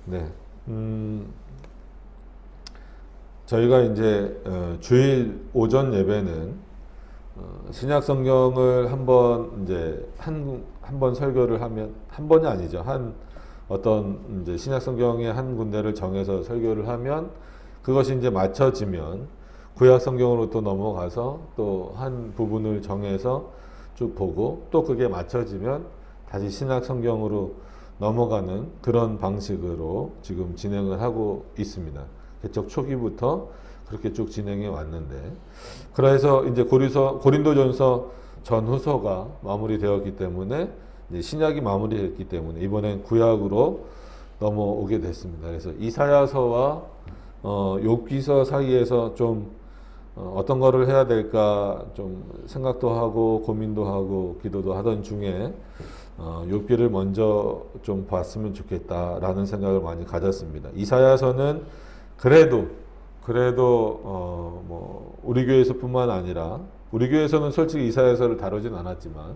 네. 저희가 이제 주일 오전 예배는 신약 성경을 한번 이제 한 번 설교를 하면 한 번이 아니죠. 한 어떤 이제 신약 성경의 한 군데를 정해서 설교를 하면 그것이 이제 맞춰지면 구약 성경으로 또 넘어가서 또 한 부분을 정해서 쭉 보고 또 그게 맞춰지면 다시 신약 성경으로 넘어가는 그런 방식으로 지금 진행을 하고 있습니다. 개척 초기부터 그렇게 쭉 진행해 왔는데, 그래서 이제 고린도전서 전후서가 마무리되었기 때문에 이제 신약이 마무리됐기 때문에 이번엔 구약으로 넘어오게 됐습니다. 그래서 이사야서와 욥기서 사이에서 좀 어떤 거를 해야 될까 좀 생각도 하고 고민도 하고 기도도 하던 중에 욥기를 먼저 좀 봤으면 좋겠다라는 생각을 많이 가졌습니다. 이사야서는 그래도 뭐 우리 교회에서뿐만 아니라, 우리 교회에서는 솔직히 이사야서를 다루진 않았지만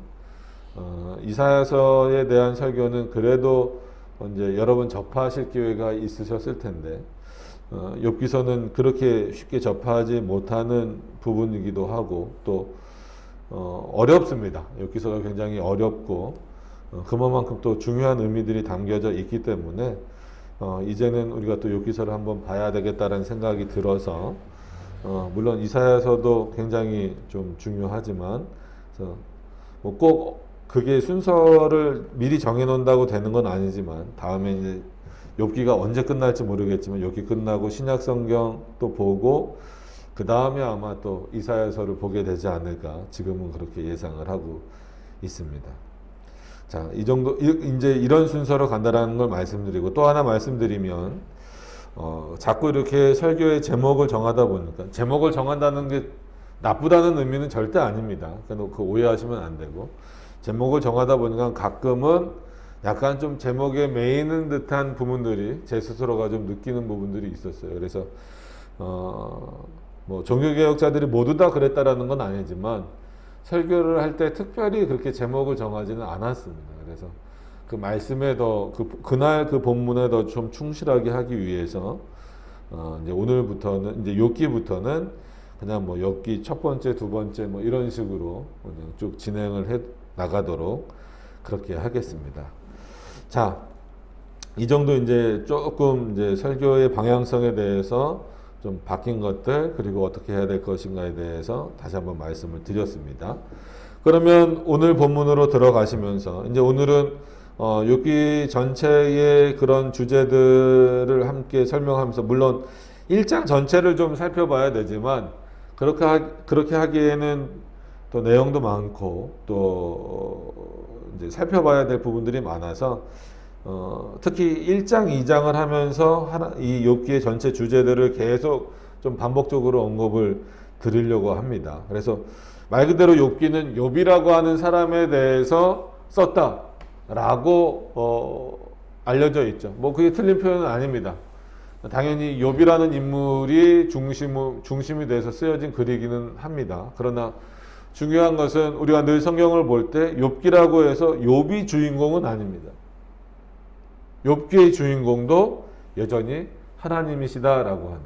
이사야서에 대한 설교는 그래도 이제 여러 번 접하실 기회가 있으셨을 텐데, 욥기서는 그렇게 쉽게 접하지 못하는 부분이기도 하고 또 어렵습니다. 욥기서가 굉장히 어렵고 그만큼 또 중요한 의미들이 담겨져 있기 때문에 이제는 우리가 또 욥기서를 한번 봐야 되겠다는 생각이 들어서, 물론 이사야서도 굉장히 좀 중요하지만 뭐 꼭 그게 순서를 미리 정해 놓는다고 되는 건 아니지만, 다음에 이제 욥기가 언제 끝날지 모르겠지만 욥기 끝나고 신약 성경 또 보고 그 다음에 아마 또 이사야서를 보게 되지 않을까, 지금은 그렇게 예상을 하고 있습니다. 자, 이 정도 이제 이런 순서로 간다라는 걸 말씀드리고, 또 하나 말씀드리면 자꾸 이렇게 설교의 제목을 정하다 보니까, 제목을 정한다는 게 나쁘다는 의미는 절대 아닙니다. 그러니까 그 오해하시면 안 되고, 제목을 정하다 보니까 가끔은 약간 좀 제목에 매이는 듯한 부분들이 제 스스로가 좀 느끼는 부분들이 있었어요. 그래서 뭐 종교개혁자들이 모두 다 그랬다라는 건 아니지만 설교를 할 때 특별히 그렇게 제목을 정하지는 않았습니다. 그래서 그 말씀에 더 그날 그 본문에 더 좀 충실하게 하기 위해서 이제 오늘부터는 이제 욥기부터는 그냥 뭐 욥기 첫 번째, 두 번째 뭐 이런 식으로 그냥 쭉 진행을 해 나가도록 그렇게 하겠습니다. 자, 이 정도 이제 조금 이제 설교의 방향성에 대해서 좀 바뀐 것들, 그리고 어떻게 해야 될 것인가에 대해서 다시 한번 말씀을 드렸습니다. 그러면 오늘 본문으로 들어가시면서, 이제 오늘은 욥기 전체의 그런 주제들을 함께 설명하면서, 물론 1장 전체를 좀 살펴봐야 되지만 그렇게 하기에는 또 내용도 많고 또 이제 살펴봐야 될 부분들이 많아서 특히 1장, 2장을 하면서 이 욥기의 전체 주제들을 계속 좀 반복적으로 언급을 드리려고 합니다. 그래서 말 그대로 욥기는 욥이라고 하는 사람에 대해서 썼다라고 알려져 있죠. 뭐 그게 틀린 표현은 아닙니다. 당연히 욥이라는 인물이 중심이 돼서 쓰여진 글이기는 합니다. 그러나 중요한 것은 우리가 늘 성경을 볼 때 욥기라고 해서 욥이 주인공은 아닙니다. 욥기의 주인공도 여전히 하나님이시다라고 하는,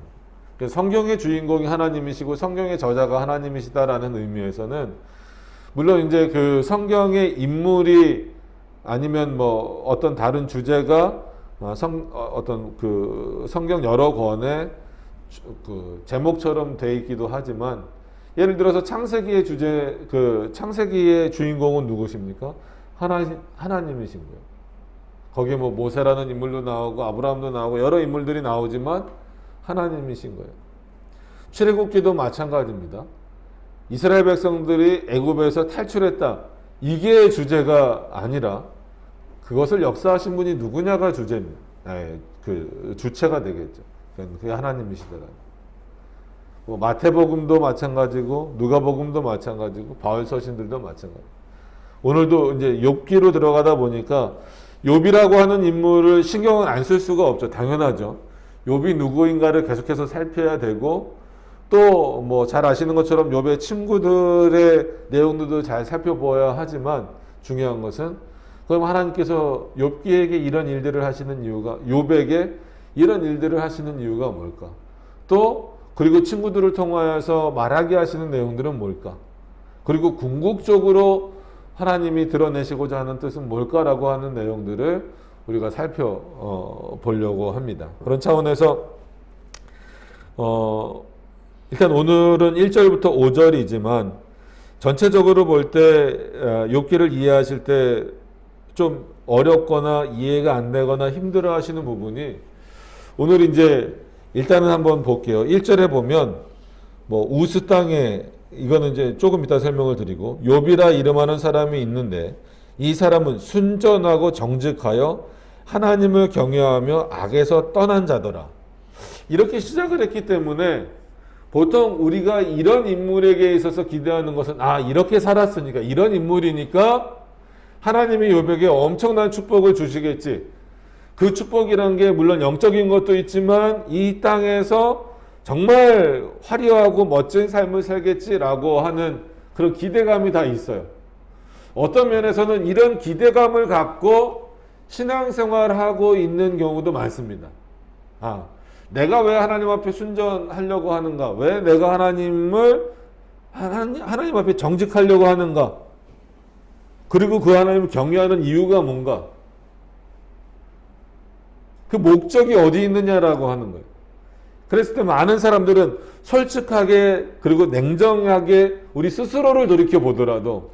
그래서 성경의 주인공이 하나님이시고 성경의 저자가 하나님이시다라는 의미에서는, 물론 이제 그 성경의 인물이 아니면 뭐 어떤 다른 주제가 어떤 그 성경 여러 권의 그 제목처럼 돼 있기도 하지만, 예를 들어서 창세기의 창세기의 주인공은 누구십니까? 하나님이신 거예요. 거기에 뭐 모세라는 인물도 나오고 아브라함도 나오고 여러 인물들이 나오지만 하나님이신 거예요. 출애굽기도 마찬가지입니다. 이스라엘 백성들이 애굽에서 탈출했다, 이게 주제가 아니라 그것을 역사하신 분이 누구냐가 주제입니다. 그 주체가 되겠죠. 그게 하나님이시더라. 뭐 마태복음도 마찬가지고 누가복음도 마찬가지고 바울 서신들도 마찬가지. 오늘도 이제 욥기로 들어가다 보니까 욥이라고 하는 인물을 신경을 안 쓸 수가 없죠. 당연하죠. 욥이 누구인가를 계속해서 살펴야 되고, 또 뭐 잘 아시는 것처럼 욥의 친구들의 내용들도 잘 살펴보아야 하지만, 중요한 것은 그럼 하나님께서 욥기에게 이런 일들을 하시는 이유가, 욥에게 이런 일들을 하시는 이유가 뭘까? 또 그리고 친구들을 통하여서 말하게 하시는 내용들은 뭘까? 그리고 궁극적으로 하나님이 드러내시고자 하는 뜻은 뭘까라고 하는 내용들을 우리가 살펴보려고 합니다. 그런 차원에서 일단 오늘은 1절부터 5절이지만 전체적으로 볼 때 욥기를 이해하실 때 좀 어렵거나 이해가 안 되거나 힘들어 하시는 부분이, 오늘 이제 일단은 한번 볼게요. 1절에 보면 뭐 우스 땅에, 이거는 이제 조금 이따 설명을 드리고, 욥이라 이름하는 사람이 있는데 이 사람은 순전하고 정직하여 하나님을 경외하며 악에서 떠난 자더라. 이렇게 시작을 했기 때문에 보통 우리가 이런 인물에게 있어서 기대하는 것은, 이렇게 살았으니까, 이런 인물이니까 하나님이 욥에게 엄청난 축복을 주시겠지. 그 축복이란 게 물론 영적인 것도 있지만 이 땅에서 정말 화려하고 멋진 삶을 살겠지라고 하는 그런 기대감이 다 있어요. 어떤 면에서는 이런 기대감을 갖고 신앙생활을 하고 있는 경우도 많습니다. 내가 왜 하나님 앞에 순전하려고 하는가? 왜 내가 하나님 앞에 정직하려고 하는가? 그리고 그 하나님을 경외하는 이유가 뭔가? 그 목적이 어디 있느냐라고 하는 거예요. 그랬을 때 많은 사람들은 솔직하게 그리고 냉정하게 우리 스스로를 돌이켜 보더라도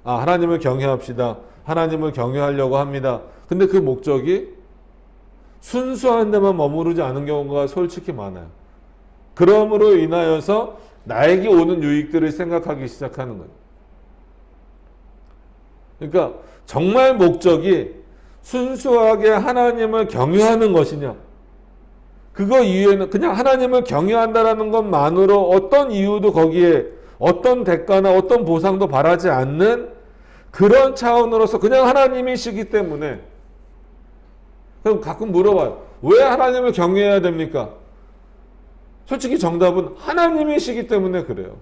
하나님을 경외합시다. 하나님을 경외하려고 합니다. 근데 그 목적이 순수한 데만 머무르지 않은 경우가 솔직히 많아요. 그러므로 인하여서 나에게 오는 유익들을 생각하기 시작하는 거예요. 그러니까 정말 목적이 순수하게 하나님을 경외하는 것이냐, 그거 이외에는 그냥 하나님을 경외한다라는 것만으로 어떤 이유도 거기에 어떤 대가나 어떤 보상도 바라지 않는 그런 차원으로서 그냥 하나님이시기 때문에, 그럼 가끔 물어봐요. 왜 하나님을 경외해야 됩니까? 솔직히 정답은 하나님이시기 때문에 그래요.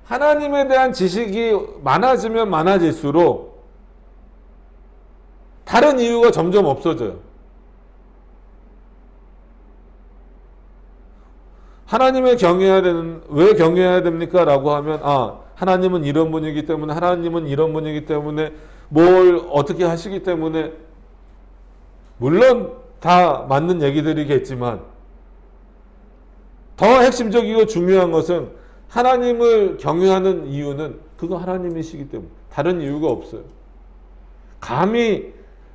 하나님에 대한 지식이 많아지면 많아질수록 다른 이유가 점점 없어져요. 하나님을 왜 경외해야 됩니까? 라고 하면, 하나님은 이런 분이기 때문에, 하나님은 이런 분이기 때문에, 뭘 어떻게 하시기 때문에, 물론 다 맞는 얘기들이겠지만, 더 핵심적이고 중요한 것은 하나님을 경외하는 이유는 그거 하나님이시기 때문에, 다른 이유가 없어요. 감히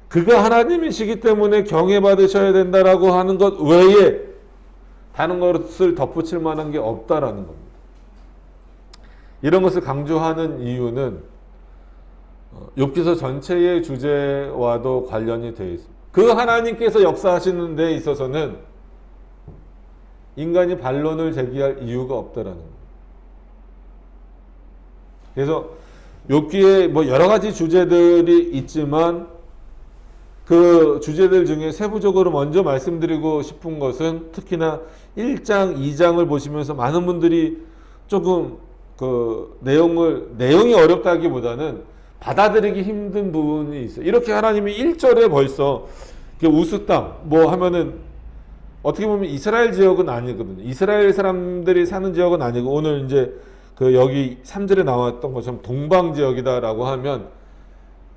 그가 하나님이시기 때문에 경외받으셔야 된다라고 하는 것 외에 다른 것을 덧붙일 만한 게 없다라는 겁니다. 이런 것을 강조하는 이유는 욥기서 전체의 주제와도 관련이 되어 있습니다. 그 하나님께서 역사하시는 데 있어서는 인간이 반론을 제기할 이유가 없다라는 겁니다. 그래서 욥기에 뭐 여러 가지 주제들이 있지만 그 주제들 중에 세부적으로 먼저 말씀드리고 싶은 것은 특히나 1장, 2장을 보시면서 많은 분들이 조금 그 내용이 어렵다기보다는 받아들이기 힘든 부분이 있어요. 이렇게 하나님이 1절에 벌써 우스 땅 뭐 하면은 어떻게 보면 이스라엘 지역은 아니거든요. 이스라엘 사람들이 사는 지역은 아니고, 오늘 이제 여기 3절에 나왔던 것처럼 동방 지역이다라고 하면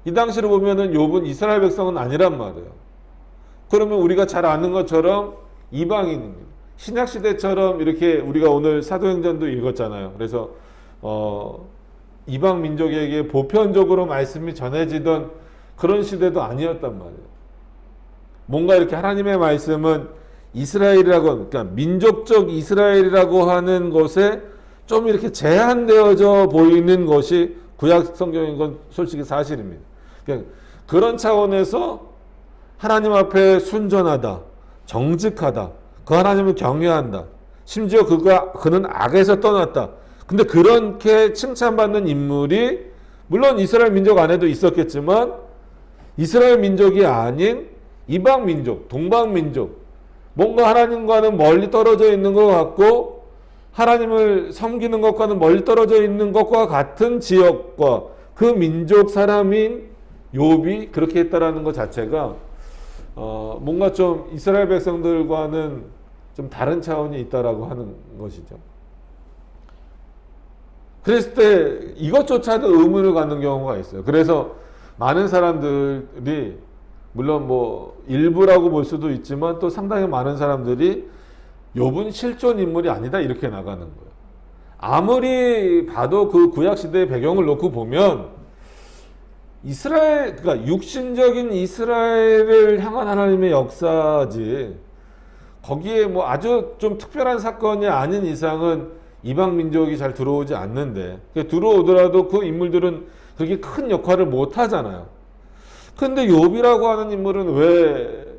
이 당시로 보면은 욥은 이스라엘 백성은 아니란 말이에요. 그러면 우리가 잘 아는 것처럼 이방인입니다. 신약 시대처럼 이렇게 우리가 오늘 사도행전도 읽었잖아요. 그래서 이방 민족에게 보편적으로 말씀이 전해지던 그런 시대도 아니었단 말이에요. 뭔가 이렇게 하나님의 말씀은 이스라엘이라고, 그러니까 민족적 이스라엘이라고 하는 것에 좀 이렇게 제한되어져 보이는 것이 구약 성경인 건 솔직히 사실입니다. 그런 차원에서 하나님 앞에 순전하다, 정직하다, 그 하나님을 경외한다, 심지어 그는 악에서 떠났다. 근데 그렇게 칭찬받는 인물이 물론 이스라엘 민족 안에도 있었겠지만 이스라엘 민족이 아닌 이방 민족, 동방 민족, 뭔가 하나님과는 멀리 떨어져 있는 것 같고 하나님을 섬기는 것과는 멀리 떨어져 있는 것과 같은 지역과 그 민족 사람인 욥이 그렇게 했다라는 것 자체가 뭔가 좀 이스라엘 백성들과는 좀 다른 차원이 있다라고 하는 것이죠. 그랬을 때 이것조차도 의문을 갖는 경우가 있어요. 그래서 많은 사람들이 물론 뭐 일부라고 볼 수도 있지만 또 상당히 많은 사람들이 욥은 실존 인물이 아니다 이렇게 나가는 거예요. 아무리 봐도 그 구약 시대의 배경을 놓고 보면 이스라엘, 그러니까 육신적인 이스라엘을 향한 하나님의 역사지 거기에 뭐 아주 좀 특별한 사건이 아닌 이상은 이방 민족이 잘 들어오지 않는데 들어오더라도 그 인물들은 그렇게 큰 역할을 못 하잖아요. 근데 욥이라고 하는 인물은 왜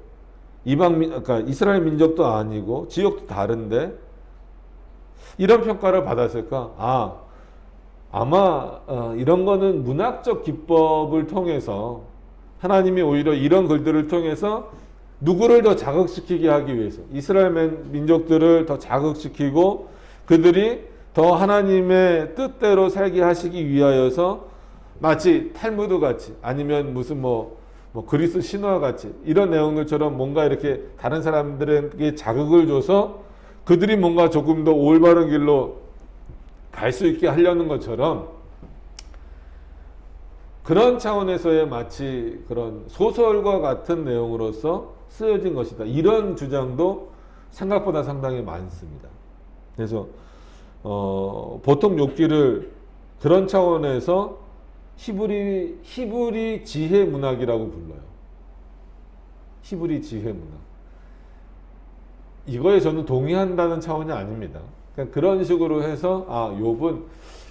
그러니까 이스라엘 민족도 아니고 지역도 다른데 이런 평가를 받았을까? 아마 이런 거는 문학적 기법을 통해서 하나님이 오히려 이런 글들을 통해서 누구를 더 자극시키게 하기 위해서 이스라엘 민족들을 더 자극시키고 그들이 더 하나님의 뜻대로 살게 하시기 위하여서 마치 탈무드 같이 아니면 무슨 뭐 그리스 신화 같이 이런 내용들처럼 뭔가 이렇게 다른 사람들에게 자극을 줘서 그들이 뭔가 조금 더 올바른 길로 갈 수 있게 하려는 것처럼 그런 차원에서의 마치 그런 소설과 같은 내용으로서 쓰여진 것이다. 이런 주장도 생각보다 상당히 많습니다. 그래서 보통 욥기를 그런 차원에서 히브리 지혜 문학이라고 불러요. 히브리 지혜 문학. 이거에 저는 동의한다는 차원이 아닙니다. 그냥 그런 식으로 해서 욥은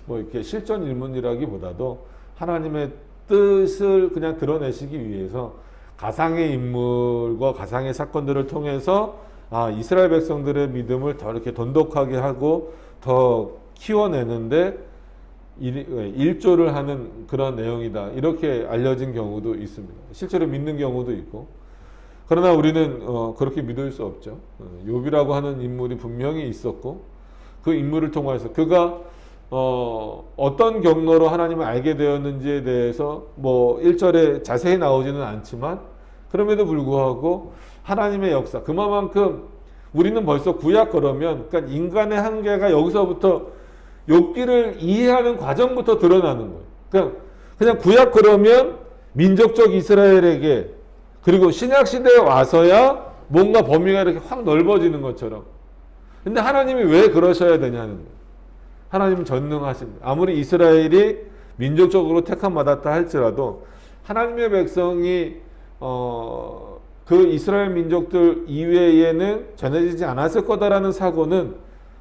뭐 이렇게 실존 인물이라기보다도 하나님의 뜻을 그냥 드러내시기 위해서 가상의 인물과 가상의 사건들을 통해서 이스라엘 백성들의 믿음을 더 이렇게 돈독하게 하고 더 키워내는데 일조를 하는 그런 내용이다. 이렇게 알려진 경우도 있습니다. 실제로 믿는 경우도 있고. 그러나 우리는 그렇게 믿을 수 없죠. 욥이라고 하는 인물이 분명히 있었고 그 인물을 통해서 그가 어떤 경로로 하나님을 알게 되었는지에 대해서 뭐 1절에 자세히 나오지는 않지만 그럼에도 불구하고 하나님의 역사 그만큼 우리는 벌써 구약 그러면 그러니까 인간의 한계가 여기서부터 욥기를 이해하는 과정부터 드러나는 거예요. 그냥 구약 그러면 민족적 이스라엘에게 그리고 신약 시대에 와서야 뭔가 범위가 이렇게 확 넓어지는 것처럼. 근데 하나님이 왜 그러셔야 되냐는 거예요. 하나님은 전능하십니다. 아무리 이스라엘이 민족적으로 택함 받았다 할지라도 하나님의 백성이 그 이스라엘 민족들 이외에는 전해지지 않았을 거다라는 사고는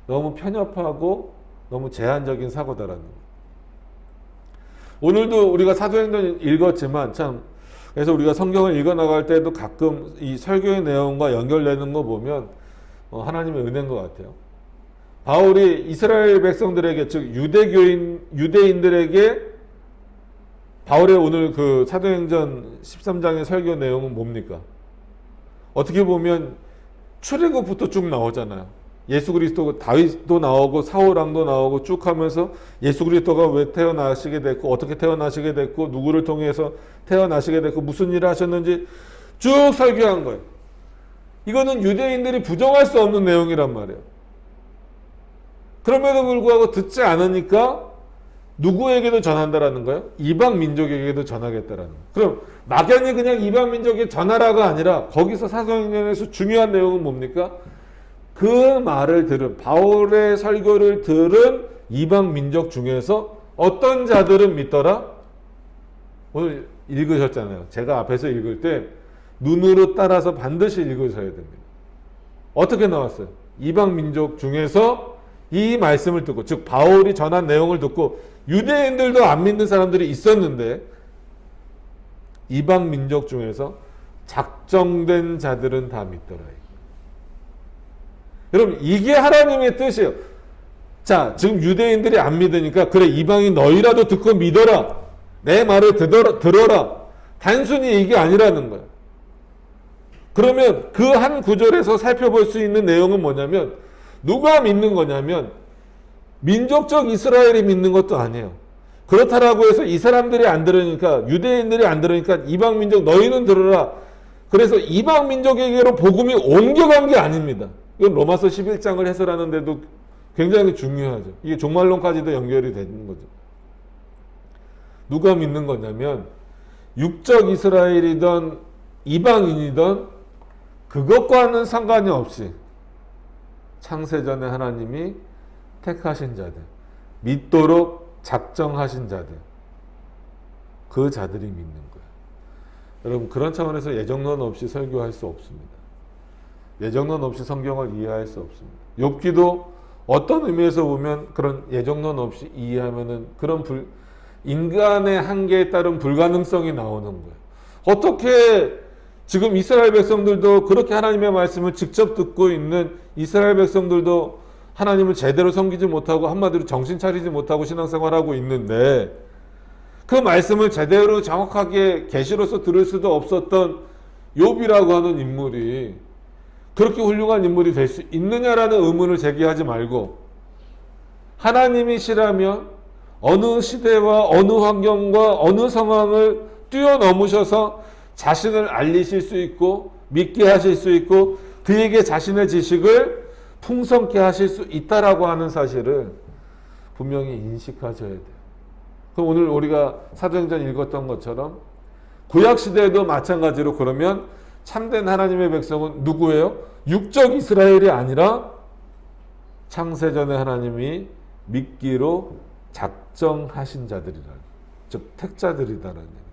너무 편협하고 너무 제한적인 사고다라는 거예요. 오늘도 우리가 사도행전 읽었지만 참 그래서 우리가 성경을 읽어나갈 때도 가끔 이 설교의 내용과 연결되는 거 보면 하나님의 은혜인 것 같아요. 바울이 이스라엘 백성들에게 즉 유대인들에게 바울의 오늘 그 사도행전 13장의 설교 내용은 뭡니까? 어떻게 보면 출애굽부터 쭉 나오잖아요. 예수 그리스도 다윗도 나오고 사울왕도 나오고 쭉 하면서 예수 그리스도가 왜 태어나시게 됐고 어떻게 태어나시게 됐고 누구를 통해서 태어나시게 됐고 무슨 일을 하셨는지 쭉 설교한 거예요. 이거는 유대인들이 부정할 수 없는 내용이란 말이에요. 그럼에도 불구하고 듣지 않으니까 누구에게도 전한다라는 거예요? 이방 민족에게도 전하겠다라는 거예요. 그럼 막연히 그냥 이방 민족에 전하라가 아니라 거기서 사도행전에서 중요한 내용은 뭡니까? 그 말을 들은 바울의 설교를 들은 이방 민족 중에서 어떤 자들은 믿더라? 오늘 읽으셨잖아요. 제가 앞에서 읽을 때 눈으로 따라서 반드시 읽으셔야 됩니다. 어떻게 나왔어요? 이방 민족 중에서 이 말씀을 듣고 즉 바울이 전한 내용을 듣고 유대인들도 안 믿는 사람들이 있었는데 이방 민족 중에서 작정된 자들은 다 믿더라. 여러분 이게 하나님의 뜻이에요. 자 지금 유대인들이 안 믿으니까 그래 이방인 너희라도 듣고 믿어라. 내 말을 들어라. 단순히 이게 아니라는 거예요. 그러면 그 한 구절에서 살펴볼 수 있는 내용은 뭐냐면 누가 믿는 거냐면 민족적 이스라엘이 믿는 것도 아니에요. 그렇다라고 해서 이 사람들이 안 들으니까, 유대인들이 안 들으니까 이방 민족 너희는 들으라. 그래서 이방 민족에게로 복음이 옮겨간 게 아닙니다. 이건 로마서 11장을 해설하는데도 굉장히 중요하죠. 이게 종말론까지도 연결이 되는 거죠. 누가 믿는 거냐면 육적 이스라엘이든 이방인이든 그것과는 상관이 없이 창세전에 하나님이 택하신 자들, 믿도록 작정하신 자들, 그 자들이 믿는 거예요. 여러분, 그런 차원에서 예정론 없이 설교할 수 없습니다. 예정론 없이 성경을 이해할 수 없습니다. 욥기도 어떤 의미에서 보면 그런 예정론 없이 이해하면은 그런 인간의 한계에 따른 불가능성이 나오는 거예요. 어떻게 지금 이스라엘 백성들도 그렇게 하나님의 말씀을 직접 듣고 있는 이스라엘 백성들도 하나님을 제대로 섬기지 못하고 한마디로 정신 차리지 못하고 신앙생활하고 있는데 그 말씀을 제대로 정확하게 계시로서 들을 수도 없었던 욥이라고 하는 인물이 그렇게 훌륭한 인물이 될 수 있느냐라는 의문을 제기하지 말고 하나님이시라면 어느 시대와 어느 환경과 어느 상황을 뛰어넘으셔서 자신을 알리실 수 있고 믿게 하실 수 있고 그에게 자신의 지식을 풍성케 하실 수 있다라고 하는 사실을 분명히 인식하셔야 돼요. 그럼 오늘 우리가 사도행전 읽었던 것처럼 구약시대에도 마찬가지로 그러면 참된 하나님의 백성은 누구예요? 육적 이스라엘이 아니라 창세전에 하나님이 믿기로 작정하신 자들이라, 즉 택자들이다라는 얘기예요.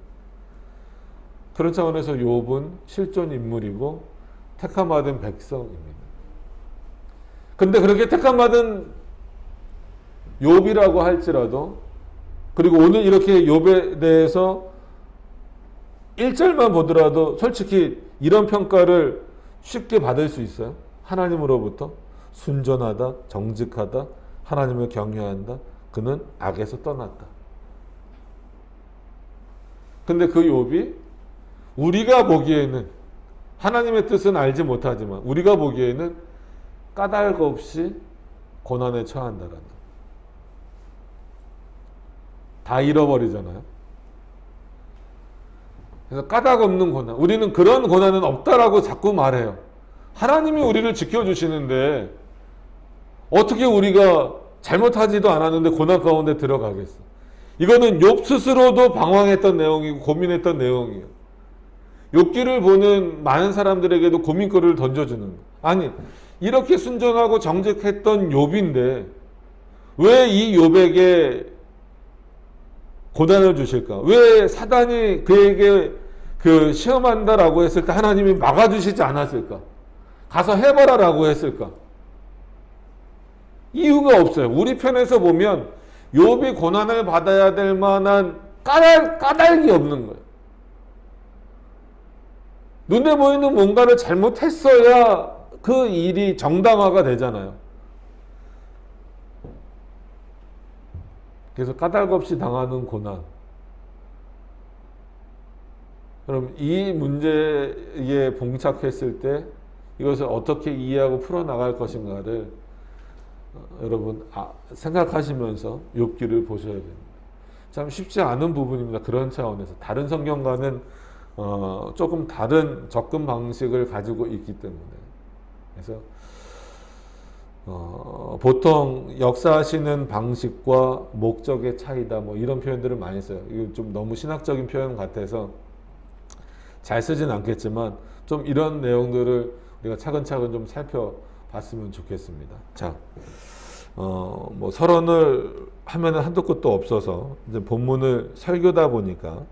그런 차원에서 욥은 실존 인물이고 택함받은 백성입니다. 근데 그렇게 택함받은 욥이라고 할지라도, 그리고 오늘 이렇게 욥에 대해서 1절만 보더라도 솔직히 이런 평가를 쉽게 받을 수 있어요. 하나님으로부터 순전하다, 정직하다, 하나님을 경외한다, 그는 악에서 떠났다. 근데 그 욥이 우리가 보기에는 하나님의 뜻은 알지 못하지만 우리가 보기에는 까닭 없이 고난에 처한다라는, 다 잃어버리잖아요. 그래서 까닭 없는 고난, 우리는 그런 고난은 없다라고 자꾸 말해요. 하나님이 우리를 지켜주시는데 어떻게 우리가 잘못하지도 않았는데 고난 가운데 들어가겠어. 이거는 욥 스스로도 방황했던 내용이고 고민했던 내용이에요. 욥기를 보는 많은 사람들에게도 고민거리를 던져주는 거예요. 아니, 이렇게 순전하고 정직했던 욥인데 왜 이 욥에게 고난을 주실까? 왜 사단이 그에게 시험한다라고 했을 때 하나님이 막아주시지 않았을까? 가서 해봐라라고 했을까? 이유가 없어요. 우리 편에서 보면 욥이 고난을 받아야 될 만한 까닭이 없는 거예요. 눈에 보이는 뭔가를 잘못했어야 그 일이 정당화가 되잖아요. 그래서 까닭 없이 당하는 고난. 그럼 이 문제에 봉착했을 때 이것을 어떻게 이해하고 풀어나갈 것인가를 여러분 생각하시면서 욥기를 보셔야 됩니다. 참 쉽지 않은 부분입니다. 그런 차원에서 다른 성경과는 조금 다른 접근 방식을 가지고 있기 때문에. 그래서 보통 역사하시는 방식과 목적의 차이다, 뭐 이런 표현들을 많이 써요. 이거 좀 너무 신학적인 표현 같아서 잘 쓰진 않겠지만 좀 이런 내용들을 우리가 차근차근 좀 살펴봤으면 좋겠습니다. 자, 뭐 서론을 하면은 한도 끝도 없어서 이제 본문을 설교다 보니까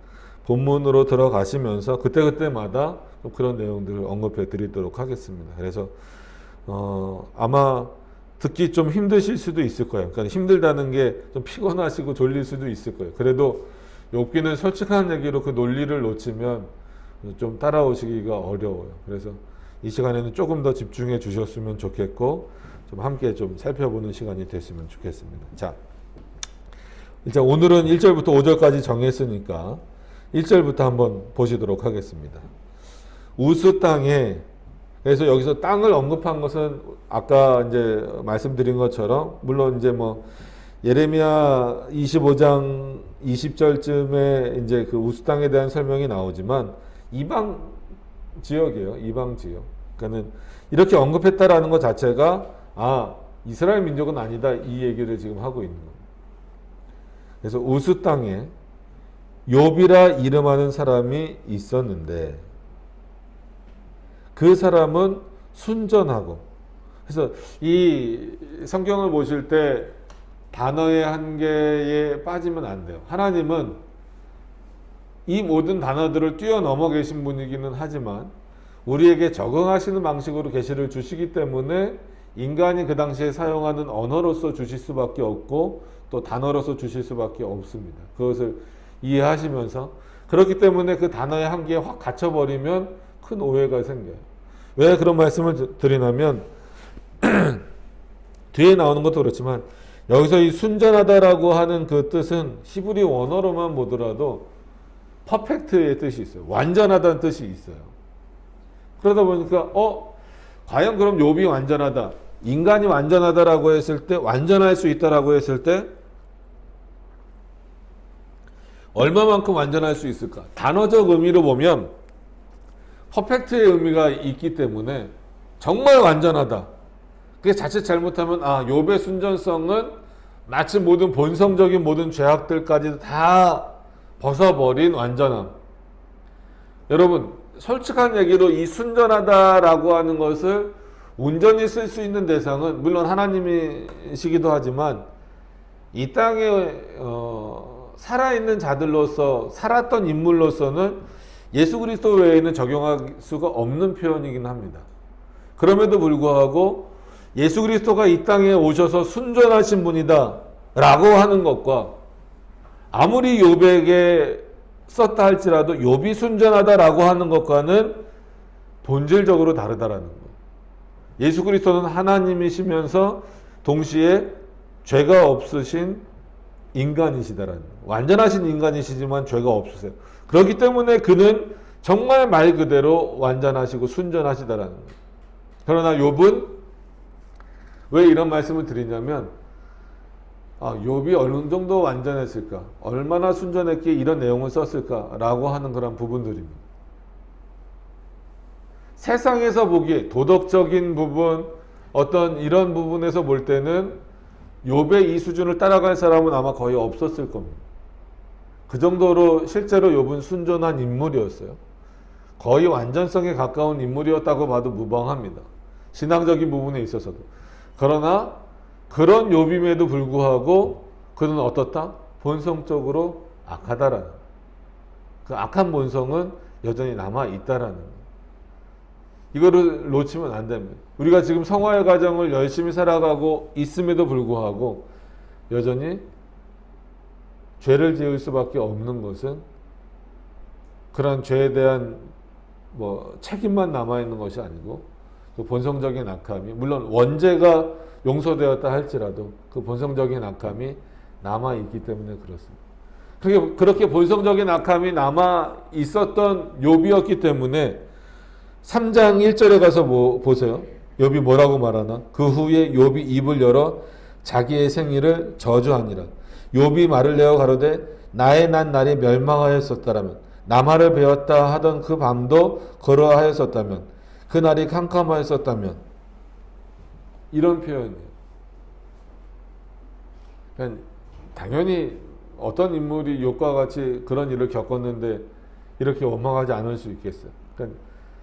본문으로 들어가시면서 그때그때마다 그런 내용들을 언급해 드리도록 하겠습니다. 그래서 아마 듣기 좀 힘드실 수도 있을 거예요. 그러니까 힘들다는 게 좀 피곤하시고 졸릴 수도 있을 거예요. 그래도 욥기는 솔직한 얘기로 그 논리를 놓치면 좀 따라오시기가 어려워요. 그래서 이 시간에는 조금 더 집중해 주셨으면 좋겠고 좀 함께 좀 살펴보는 시간이 됐으면 좋겠습니다. 자, 일단 오늘은 1절부터 5절까지 정했으니까 1절부터 한번 보시도록 하겠습니다. 우스 땅에, 그래서 여기서 땅을 언급한 것은 아까 이제 말씀드린 것처럼 물론 이제 뭐 예레미야 25장 20절쯤에 이제 그 우스 땅에 대한 설명이 나오지만 이방 지역이에요. 이방 지역. 그러니까는 이렇게 언급했다라는 것 자체가 이스라엘 민족은 아니다 이 얘기를 지금 하고 있는 겁니다. 그래서 우스 땅에 욥이라 이름하는 사람이 있었는데 그 사람은 순전하고, 그래서 이 성경을 보실 때 단어의 한계에 빠지면 안 돼요. 하나님은 이 모든 단어들을 뛰어넘어 계신 분이기는 하지만 우리에게 적응하시는 방식으로 계시를 주시기 때문에 인간이 그 당시에 사용하는 언어로서 주실 수밖에 없고 또 단어로서 주실 수밖에 없습니다. 그것을 이해하시면서, 그렇기 때문에 그 단어의 한계에 확 갇혀버리면 큰 오해가 생겨요. 왜 그런 말씀을 드리냐면 뒤에 나오는 것도 그렇지만 여기서 이 순전하다라고 하는 그 뜻은 히브리 원어로만 보더라도 퍼펙트의 뜻이 있어요. 완전하다는 뜻이 있어요. 그러다 보니까 과연 그럼 욥이 완전하다, 인간이 완전하다라고 했을 때, 완전할 수 있다라고 했을 때 얼마만큼 완전할 수 있을까? 단어적 의미로 보면 퍼펙트의 의미가 있기 때문에 정말 완전하다. 그게 자칫 잘못하면 욥의 순전성은 마치 모든 본성적인 모든 죄악들까지 다 벗어버린 완전함. 여러분, 솔직한 얘기로 이 순전하다라고 하는 것을 온전히 쓸 수 있는 대상은 물론 하나님이시기도 하지만 이 땅에 살아있는 자들로서, 살았던 인물로서는 예수 그리스도 외에는 적용할 수가 없는 표현이긴 합니다. 그럼에도 불구하고 예수 그리스도가 이 땅에 오셔서 순전하신 분이다 라고 하는 것과 아무리 욥에게 썼다 할지라도 욥이 순전하다라고 하는 것과는 본질적으로 다르다라는 거예요. 예수 그리스도는 하나님이시면서 동시에 죄가 없으신 인간이시다라는 거예요. 완전하신 인간이시지만 죄가 없으세요. 그렇기 때문에 그는 정말 말 그대로 완전하시고 순전하시다라는 거예요. 그러나 욥은 왜 이런 말씀을 드리냐면 욥이 어느 정도 완전했을까, 얼마나 순전했기에 이런 내용을 썼을까라고 하는 그런 부분들입니다. 세상에서 보기에 도덕적인 부분, 어떤 이런 부분에서 볼 때는 욥의 이 수준을 따라갈 사람은 아마 거의 없었을 겁니다. 그 정도로 실제로 욥은 순전한 인물이었어요. 거의 완전성에 가까운 인물이었다고 봐도 무방합니다. 신앙적인 부분에 있어서도. 그러나 그런 욥임에도 불구하고 그는 어떻다? 본성적으로 악하다라는, 그 악한 본성은 여전히 남아있다라는 거예요. 이거를 놓치면 안 됩니다. 우리가 지금 성화의 과정을 열심히 살아가고 있음에도 불구하고 여전히 죄를 지을 수밖에 없는 것은 그런 죄에 대한 책임만 남아있는 것이 아니고 그 본성적인 악함이, 물론 원죄가 용서되었다 할지라도 그 본성적인 악함이 남아있기 때문에 그렇습니다. 그렇게 본성적인 악함이 남아있었던 욥이었기 때문에 3장 1절에 가서 보세요. 욥이 뭐라고 말하나? 그 후에 욥이 입을 열어 자기의 생일을 저주하니라. 욥이 말을 내어 가로되 나의 난 날이 멸망하였었다라면, 남하를 베었다 하던 그 밤도 그러하였었다면, 그 날이 캄캄하였었다면, 이런 표현이에요. 그러니까 당연히 어떤 인물이 욥과 같이 그런 일을 겪었는데 이렇게 원망하지 않을 수 있겠어요. 그러니까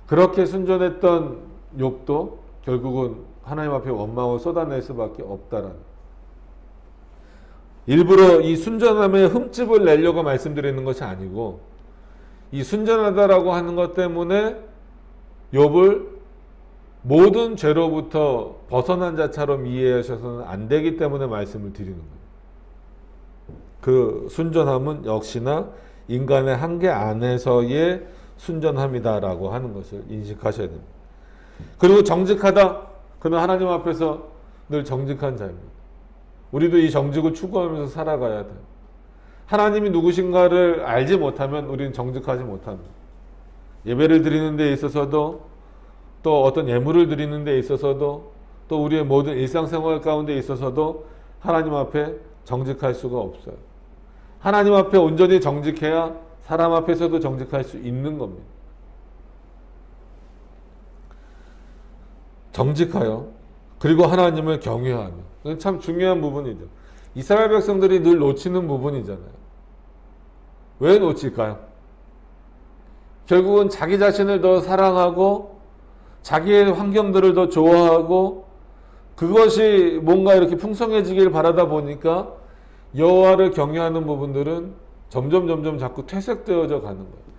그렇게 순전했던 욥도 결국은 하나님 앞에 원망을 쏟아낼 수밖에 없다라는, 일부러 이 순전함에 흠집을 내려고 말씀드리는 것이 아니고 이 순전하다라고 하는 것 때문에 욥을 모든 죄로부터 벗어난 자처럼 이해하셔서는 안 되기 때문에 말씀을 드리는 거예요. 그 순전함은 역시나 인간의 한계 안에서의 순전함이다라고 하는 것을 인식하셔야 됩니다. 그리고 정직하다, 그는 하나님 앞에서 늘 정직한 자입니다. 우리도 이 정직을 추구하면서 살아가야 돼요. 하나님이 누구신가를 알지 못하면 우리는 정직하지 못합니다. 예배를 드리는 데 있어서도, 또 어떤 예물을 드리는 데 있어서도, 또 우리의 모든 일상생활 가운데 있어서도 하나님 앞에 정직할 수가 없어요. 하나님 앞에 온전히 정직해야 사람 앞에서도 정직할 수 있는 겁니다. 정직하여 그리고 하나님을 경외하며. 참 중요한 부분이죠. 이스라엘 백성들이 늘 놓치는 부분이잖아요. 왜 놓칠까요? 결국은 자기 자신을 더 사랑하고 자기의 환경들을 더 좋아하고 그것이 뭔가 이렇게 풍성해지길 바라다 보니까 여호와를 경외하는 부분들은 점점 자꾸 퇴색되어져 가는 거예요.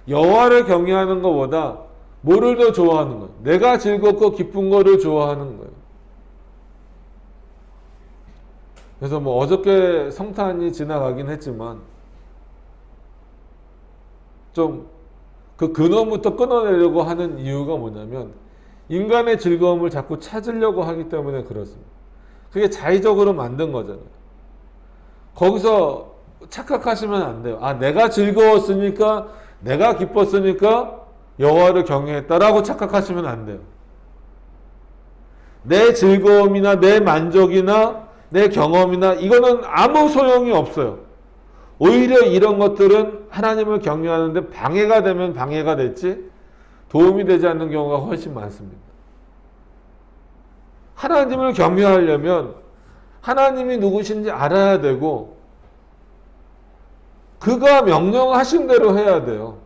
여호와를 경외하는 것보다 뭐를 더 좋아하는 거예요? 내가 즐겁고 기쁜 거를 좋아하는 거예요. 그래서 뭐 어저께 성탄이 지나가긴 했지만 좀 그 근원부터 끊어내려고 하는 이유가 뭐냐면 인간의 즐거움을 자꾸 찾으려고 하기 때문에 그렇습니다. 그게 자의적으로 만든 거잖아요. 거기서 착각하시면 안 돼요. 아, 내가 즐거웠으니까, 내가 기뻤으니까 여호와를 경외했다라고 착각하시면 안 돼요. 내 즐거움이나 내 만족이나 내 경험이나 이거는 아무 소용이 없어요. 오히려 이런 것들은 하나님을 경외하는데 방해가 되면 방해가 됐지 도움이 되지 않는 경우가 훨씬 많습니다. 하나님을 경외하려면 하나님이 누구신지 알아야 되고 그가 명령하신 대로 해야 돼요.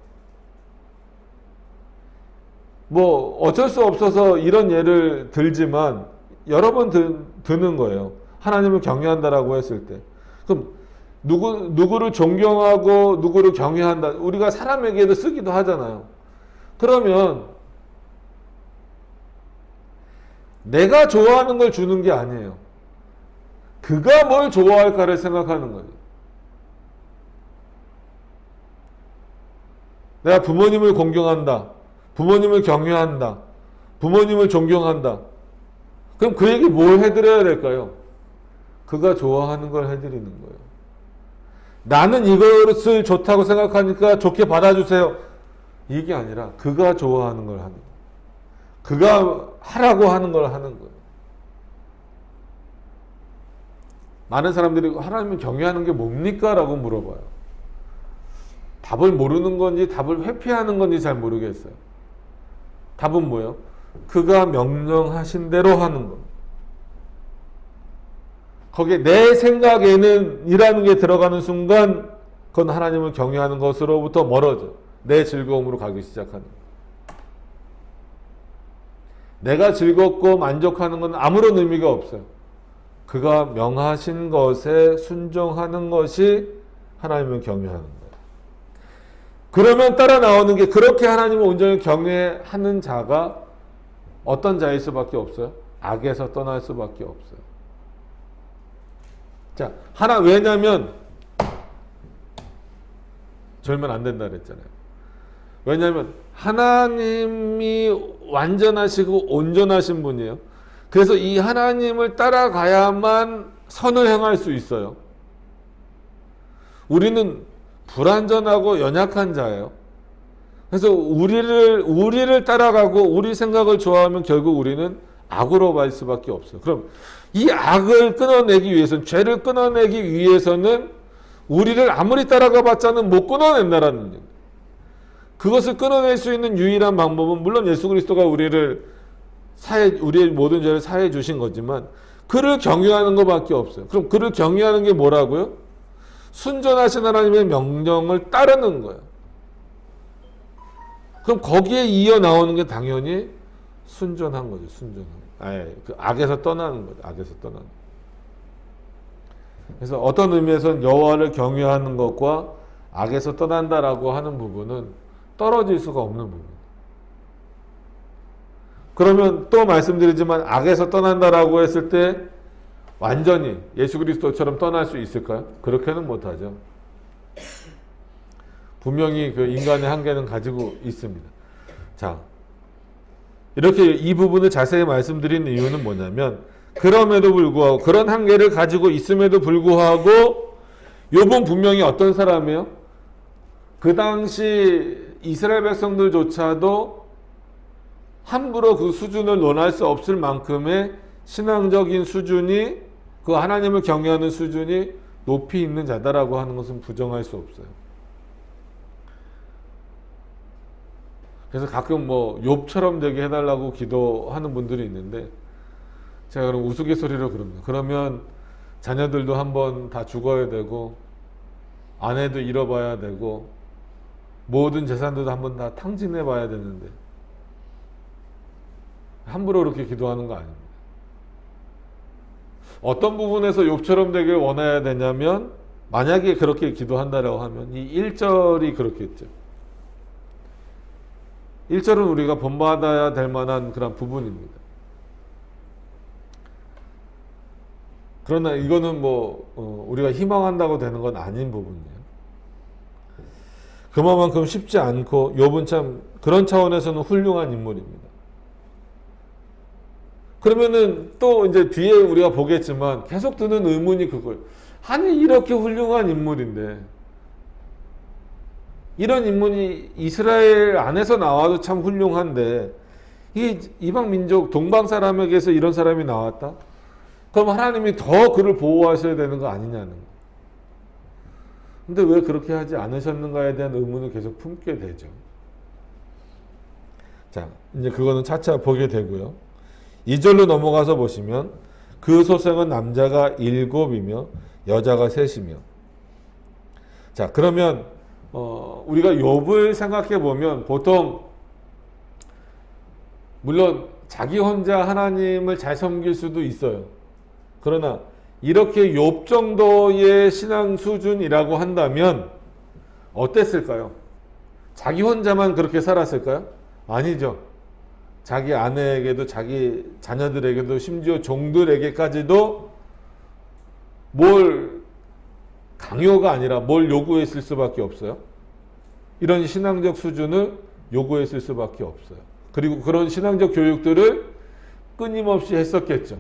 뭐 어쩔 수 없어서 이런 예를 들지만 여러 번 드는 거예요. 하나님을 경외한다라고 했을 때. 그럼 누구를 존경하고 누구를 경외한다. 우리가 사람에게도 쓰기도 하잖아요. 그러면 내가 좋아하는 걸 주는 게 아니에요. 그가 뭘 좋아할까를 생각하는 거예요. 내가 부모님을 공경한다. 부모님을 경외한다. 부모님을 존경한다. 그럼 그에게 뭘 해드려야 될까요? 그가 좋아하는 걸 해드리는 거예요. 나는 이것을 좋다고 생각하니까 좋게 받아주세요. 이게 아니라 그가 좋아하는 걸 하는 거예요. 그가 하라고 하는 걸 하는 거예요. 많은 사람들이 하나님을 경외하는 게 뭡니까? 라고 물어봐요. 답을 모르는 건지 답을 회피하는 건지 잘 모르겠어요. 답은 뭐예요? 그가 명령하신 대로 하는 겁니다. 거기에 내 생각에는 이라는 게 들어가는 순간 그건 하나님을 경외하는 것으로부터 멀어져. 내 즐거움으로 가기 시작하는 거예요. 내가 즐겁고 만족하는 건 아무런 의미가 없어요. 그가 명하신 것에 순종하는 것이 하나님을 경외하는 거예요. 그러면 따라 나오는 게 그렇게 하나님을 온전히 경외하는 자가 어떤 자일 수밖에 없어요? 악에서 떠날 수밖에 없어요. 자, 왜냐면 절면 안 된다 그랬잖아요. 왜냐면 하나님이 완전하시고 온전하신 분이에요. 그래서 이 하나님을 따라가야만 선을 행할 수 있어요. 우리는 불완전하고 연약한 자예요. 그래서 우리를 따라가고 우리 생각을 좋아하면 결국 우리는 악으로 갈 수밖에 없어요. 그럼 이 악을 끊어내기 위해서는, 죄를 끊어내기 위해서는 우리를 아무리 따라가 봤자는 못 끊어낸다라는 얘기예요. 그것을 끊어낼 수 있는 유일한 방법은 물론 예수 그리스도가 우리의 모든 죄를 사해 주신 거지만 그를 경외하는 것밖에 없어요. 그럼 그를 경외하는 게 뭐라고요? 순전하신 하나님의 명령을 따르는 거예요. 그럼 거기에 이어 나오는 게 당연히 순전한 거죠. 순전한. 그 악에서 떠나는 거죠. 악에서 떠나는. 그래서 어떤 의미에서는 여호와를 경외하는 것과 악에서 떠난다라고 하는 부분은 떨어질 수가 없는 부분. 그러면 또 말씀드리지만 악에서 떠난다라고 했을 때 완전히 예수 그리스도처럼 떠날 수 있을까요? 그렇게는 못하죠. 분명히 그 인간의 한계는 가지고 있습니다. 자, 이렇게 이 부분을 자세히 말씀드린 이유는 뭐냐면 그럼에도 불구하고 그런 한계를 가지고 있음에도 불구하고 욥은 분명히 어떤 사람이에요? 그 당시 이스라엘 백성들조차도 함부로 그 수준을 논할 수 없을 만큼의 신앙적인 수준이 그 하나님을 경외하는 수준이 높이 있는 자다라고 하는 것은 부정할 수 없어요. 그래서 가끔 뭐 욥처럼 되게 해달라고 기도하는 분들이 있는데 제가 그럼 우스갯소리로 그럽니다. 그러면 자녀들도 한번 다 죽어야 되고 아내도 잃어봐야 되고 모든 재산들도 한번 다 탕진해 봐야 되는데 함부로 그렇게 기도하는 거 아닙니다. 어떤 부분에서 욥처럼 되길 원해야 되냐면 만약에 그렇게 기도한다라고 하면 이 1절이 그렇겠죠. 1절은 우리가 본받아야 될 만한 그런 부분입니다. 그러나 이거는 뭐 우리가 희망한다고 되는 건 아닌 부분이에요. 그만큼 쉽지 않고 욥은 참 그런 차원에서는 훌륭한 인물입니다. 그러면은 또 이제 뒤에 우리가 보겠지만 계속 드는 의문이 그거예요. 아니 이렇게 훌륭한 인물인데 이런 인물이 이스라엘 안에서 나와도 참 훌륭한데 이 이방 민족 동방 사람에게서 이런 사람이 나왔다? 그럼 하나님이 더 그를 보호하셔야 되는 거 아니냐는 거. 근데 왜 그렇게 하지 않으셨는가에 대한 의문을 계속 품게 되죠. 자, 이제 그거는 차차 보게 되고요. 2절로 넘어가서 보시면 그 소생은 남자가 7이며 여자가 3이며. 자, 그러면 우리가 욥을 생각해 보면 보통 물론 자기 혼자 하나님을 잘 섬길 수도 있어요. 그러나 이렇게 욥 정도의 신앙 수준이라고 한다면 어땠을까요? 자기 혼자만 그렇게 살았을까요? 아니죠. 자기 아내에게도 자기 자녀들에게도 심지어 종들에게까지도 뭘 강요가 아니라 뭘 요구했을 수밖에 없어요. 이런 신앙적 수준을 요구했을 수밖에 없어요. 그리고 그런 신앙적 교육들을 끊임없이 했었겠죠.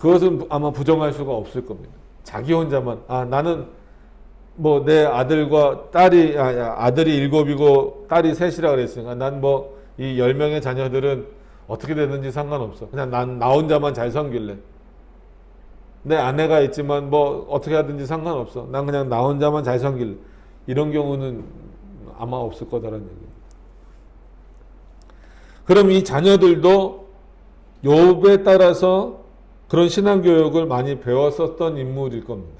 그것은 아마 부정할 수가 없을 겁니다. 자기 혼자만 나는 뭐 내 아들과 딸이 아들이 7이고 딸이 3이라 그랬으니까 난 뭐 이 10명의 자녀들은 어떻게 되는지 상관없어. 그냥 난 나 혼자만 잘 섬길래. 내 아내가 있지만 뭐 어떻게 하든지 상관없어. 난 그냥 나 혼자만 잘 섬길래. 이런 경우는 아마 없을 거다라는 얘기입니다. 그럼 이 자녀들도 욥에 따라서 그런 신앙교육을 많이 배웠었던 인물일 겁니다.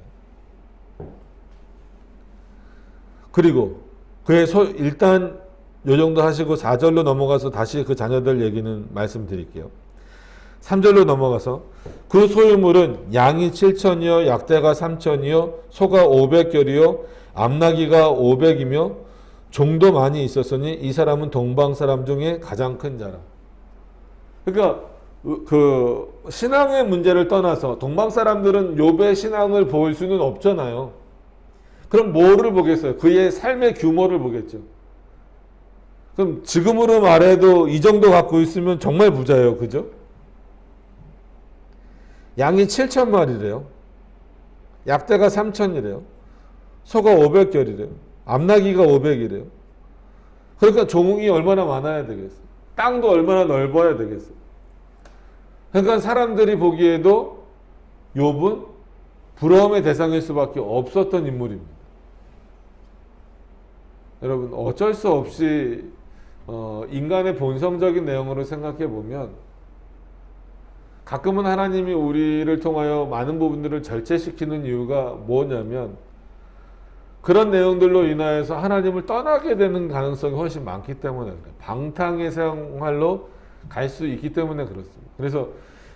그리고 그의 일단 요 정도 하시고 4절로 넘어가서 다시 그 자녀들 얘기는 말씀드릴게요. 3절로 넘어가서 그 소유물은 양이 7천이요 약대가 3천이요 소가 500결이요 암나귀가 500이며 종도 많이 있었으니 이 사람은 동방 사람 중에 가장 큰 자라. 그러니까 그 신앙의 문제를 떠나서 동방 사람들은 욥의 신앙을 볼 수는 없잖아요. 그럼 뭐를 보겠어요? 그의 삶의 규모를 보겠죠. 그럼 지금으로 말해도 이 정도 갖고 있으면 정말 부자예요. 그죠? 양이 7천 마리래요. 약대가 3천이래요. 소가 500결이래요. 암나귀가 500이래요. 그러니까 종이 얼마나 많아야 되겠어요. 땅도 얼마나 넓어야 되겠어요. 그러니까 사람들이 보기에도 욥은 부러움의 대상일 수밖에 없었던 인물입니다. 여러분 어쩔 수 없이 인간의 본성적인 내용으로 생각해 보면 가끔은 하나님이 우리를 통하여 많은 부분들을 절제시키는 이유가 뭐냐면 그런 내용들로 인하여서 하나님을 떠나게 되는 가능성이 훨씬 많기 때문에 그래요. 방탕의 생활로 갈 수 있기 때문에 그렇습니다. 그래서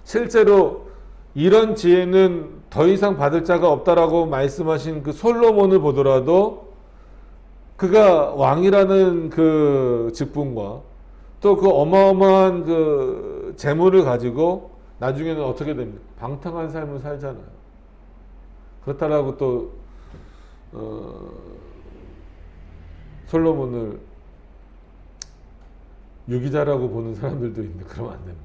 실제로 이런 지혜는 더 이상 받을 자가 없다라고 말씀하신 그 솔로몬을 보더라도 그가 왕이라는 그 직분과 또 그 어마어마한 그 재물을 가지고 나중에는 어떻게 됩니까? 방탕한 삶을 살잖아요. 그렇다라고 또 솔로몬을 유기자라고 보는 사람들도 있는데 그러면 안 됩니다.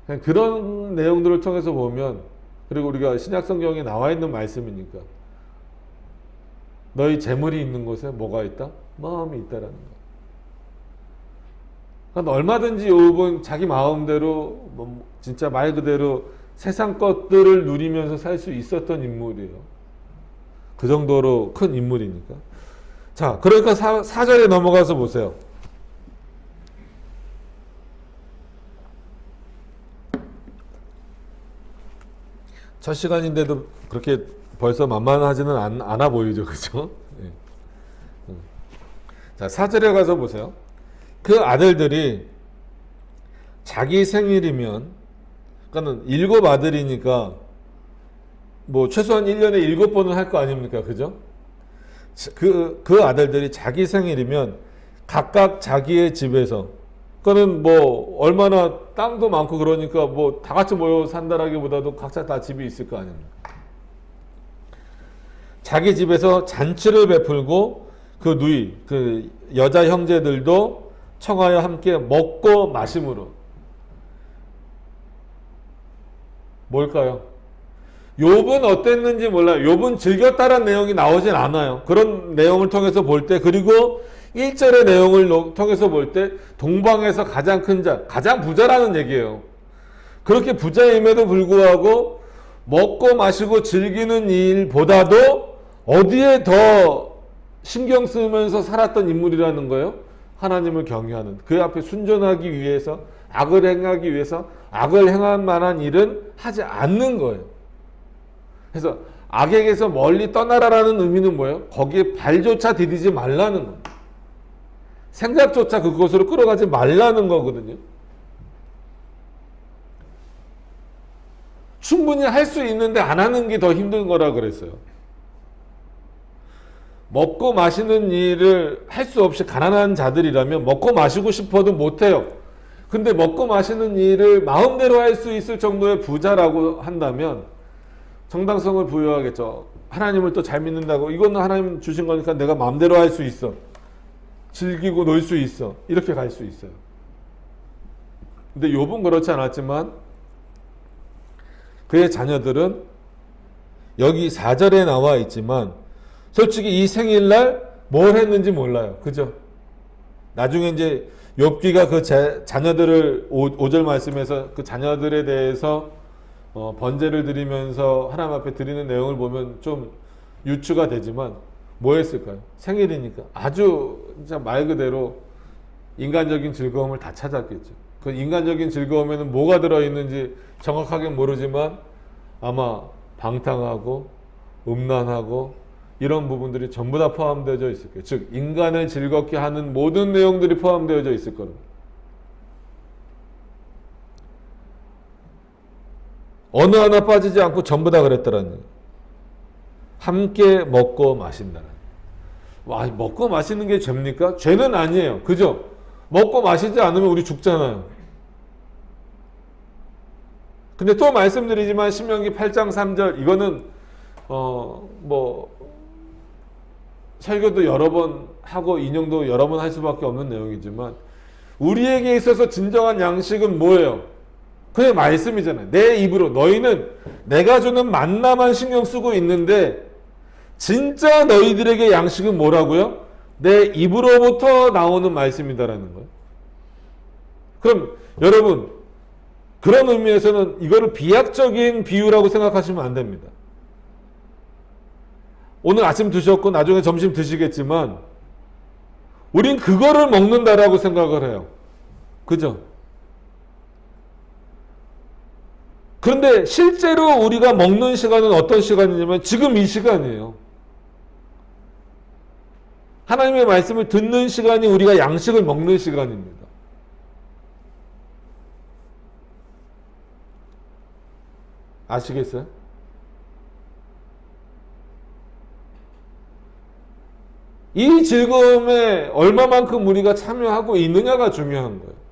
그냥 그런 내용들을 통해서 보면 그리고 우리가 신약성경에 나와 있는 말씀이니까 너희 재물이 있는 곳에 뭐가 있다? 마음이 있다라는 거. 그러니까 얼마든지 욥은 자기 마음대로 진짜 말 그대로 세상 것들을 누리면서 살 수 있었던 인물이에요. 그 정도로 큰 인물이니까. 자, 그러니까 4절에 넘어가서 보세요. 첫 시간인데도 그렇게 벌써 만만하지는 않아 보이죠. 그죠? 네. 자, 4절에 가서 보세요. 그 아들들이 자기 생일이면, 그러니까 7 아들이니까 뭐 최소한 1년에 7번은 할 거 아닙니까? 그죠? 그 아들들이 자기 생일이면 각각 자기의 집에서, 그거는 뭐 얼마나 땅도 많고 그러니까 뭐 다 같이 모여 산다라기보다도 각자 다 집이 있을 거 아닙니까? 자기 집에서 잔치를 베풀고 그 누이, 그 여자 형제들도 청하여 함께 먹고 마심으로. 뭘까요? 욥은 어땠는지 몰라요. 욥은 즐겼다라는 내용이 나오진 않아요. 그런 내용을 통해서 볼 때, 그리고 1절의 내용을 통해서 볼 때 동방에서 가장 큰 자, 가장 부자라는 얘기예요. 그렇게 부자임에도 불구하고 먹고 마시고 즐기는 일보다도 어디에 더 신경 쓰면서 살았던 인물이라는 거예요? 하나님을 경외하는, 그 앞에 순종하기 위해서, 악을 행하기 위해서 악을 행할 만한 일은 하지 않는 거예요. 그래서 악에게서 멀리 떠나라라는 의미는 뭐예요? 거기에 발조차 디디지 말라는 거예요. 생각조차 그곳으로 끌어가지 말라는 거거든요. 충분히 할 수 있는데 안 하는 게 더 힘든 거라 그랬어요. 먹고 마시는 일을 할 수 없이 가난한 자들이라면 먹고 마시고 싶어도 못해요. 근데 먹고 마시는 일을 마음대로 할 수 있을 정도의 부자라고 한다면 정당성을 부여하겠죠. 하나님을 또 잘 믿는다고, 이거는 하나님 주신 거니까 내가 마음대로 할 수 있어. 즐기고 놀 수 있어. 이렇게 갈 수 있어요. 근데 욥은 그렇지 않았지만 그의 자녀들은 여기 4절에 나와 있지만 솔직히 이 생일날 뭘 했는지 몰라요. 그죠? 나중에 이제 욥기가 그 자녀들을 5절 말씀에서 그 자녀들에 대해서 번제를 드리면서 하나님 앞에 드리는 내용을 보면 좀 유추가 되지만 뭐 했을까요? 생일이니까 아주 진짜 말 그대로 인간적인 즐거움을 다 찾았겠죠. 그 인간적인 즐거움에는 뭐가 들어있는지 정확하게 모르지만 아마 방탕하고 음란하고 이런 부분들이 전부 다 포함되어 있을 거예요. 즉 인간을 즐겁게 하는 모든 내용들이 포함되어 있을 겁니다. 어느 하나 빠지지 않고 전부 다 그랬더라니. 함께 먹고 마신다는. 와, 먹고 마시는 게 죄입니까? 죄는 아니에요. 그죠? 먹고 마시지 않으면 우리 죽잖아요. 근데 또 말씀드리지만 신명기 8장 3절 이거는 설교도 여러 번 하고 인용도 여러 번 할 수밖에 없는 내용이지만 우리에게 있어서 진정한 양식은 뭐예요? 그게 말씀이잖아요. 내 입으로. 너희는 내가 주는 만나만 신경 쓰고 있는데 진짜 너희들에게 양식은 뭐라고요? 내 입으로부터 나오는 말씀이다라는 거예요. 그럼 여러분 그런 의미에서는 이거를 비약적인 비유라고 생각하시면 안 됩니다. 오늘 아침 드셨고 나중에 점심 드시겠지만 우린 그거를 먹는다라고 생각을 해요. 그죠? 그런데 실제로 우리가 먹는 시간은 어떤 시간이냐면 지금 이 시간이에요. 하나님의 말씀을 듣는 시간이 우리가 양식을 먹는 시간입니다. 아시겠어요? 이 즐거움에 얼마만큼 우리가 참여하고 있느냐가 중요한 거예요.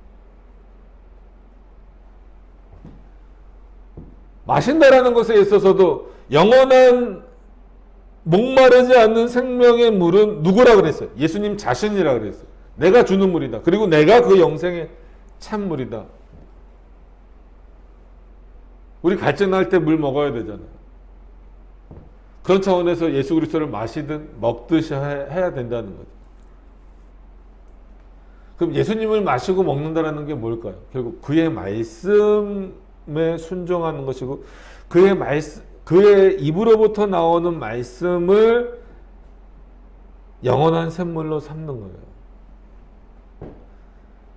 마신다라는 것에 있어서도 영원한 목마르지 않는 생명의 물은 누구라 그랬어요? 예수님 자신이라 그랬어요. 내가 주는 물이다. 그리고 내가 그 영생의 참물이다. 우리 갈증날 때 물 먹어야 되잖아요. 그런 차원에서 예수 그리스도를 마시든 먹듯이 해야 된다는 거죠. 그럼 예수님을 마시고 먹는다라는 게 뭘까요? 결국 그의 말씀에 순종하는 것이고 그의 입으로부터 나오는 말씀을 영원한 샘물로 삼는 거예요.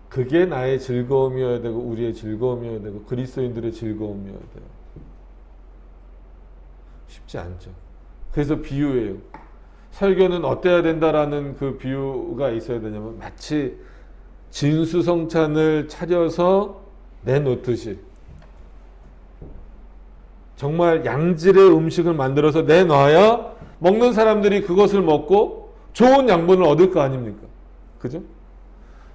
그게 나의 즐거움이어야 되고 우리의 즐거움이어야 되고 그리스도인들의 즐거움이어야 돼요. 쉽지 않죠. 그래서 비유예요. 설교는 어때야 된다라는 그 비유가 있어야 되냐면 마치 진수성찬을 차려서 내놓듯이 정말 양질의 음식을 만들어서 내놔야 먹는 사람들이 그것을 먹고 좋은 양분을 얻을 거 아닙니까? 그죠?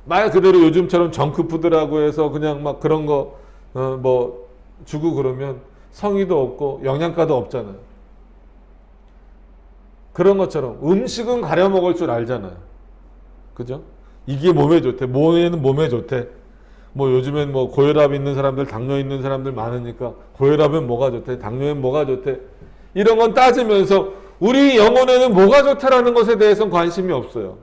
말 그대로 요즘처럼 정크푸드라고 해서 그냥 막 그런 거 뭐 주고 그러면 성의도 없고 영양가도 없잖아요. 그런 것처럼 음식은 가려 먹을 줄 알잖아요. 그죠? 이게 몸에 좋대. 뭐에는 몸에 좋대. 뭐 요즘엔 뭐 고혈압 있는 사람들, 당뇨 있는 사람들 많으니까 고혈압은 뭐가 좋대. 당뇨엔 뭐가 좋대. 이런 건 따지면서 우리 영혼에는 뭐가 좋다라는 것에 대해서는 관심이 없어요.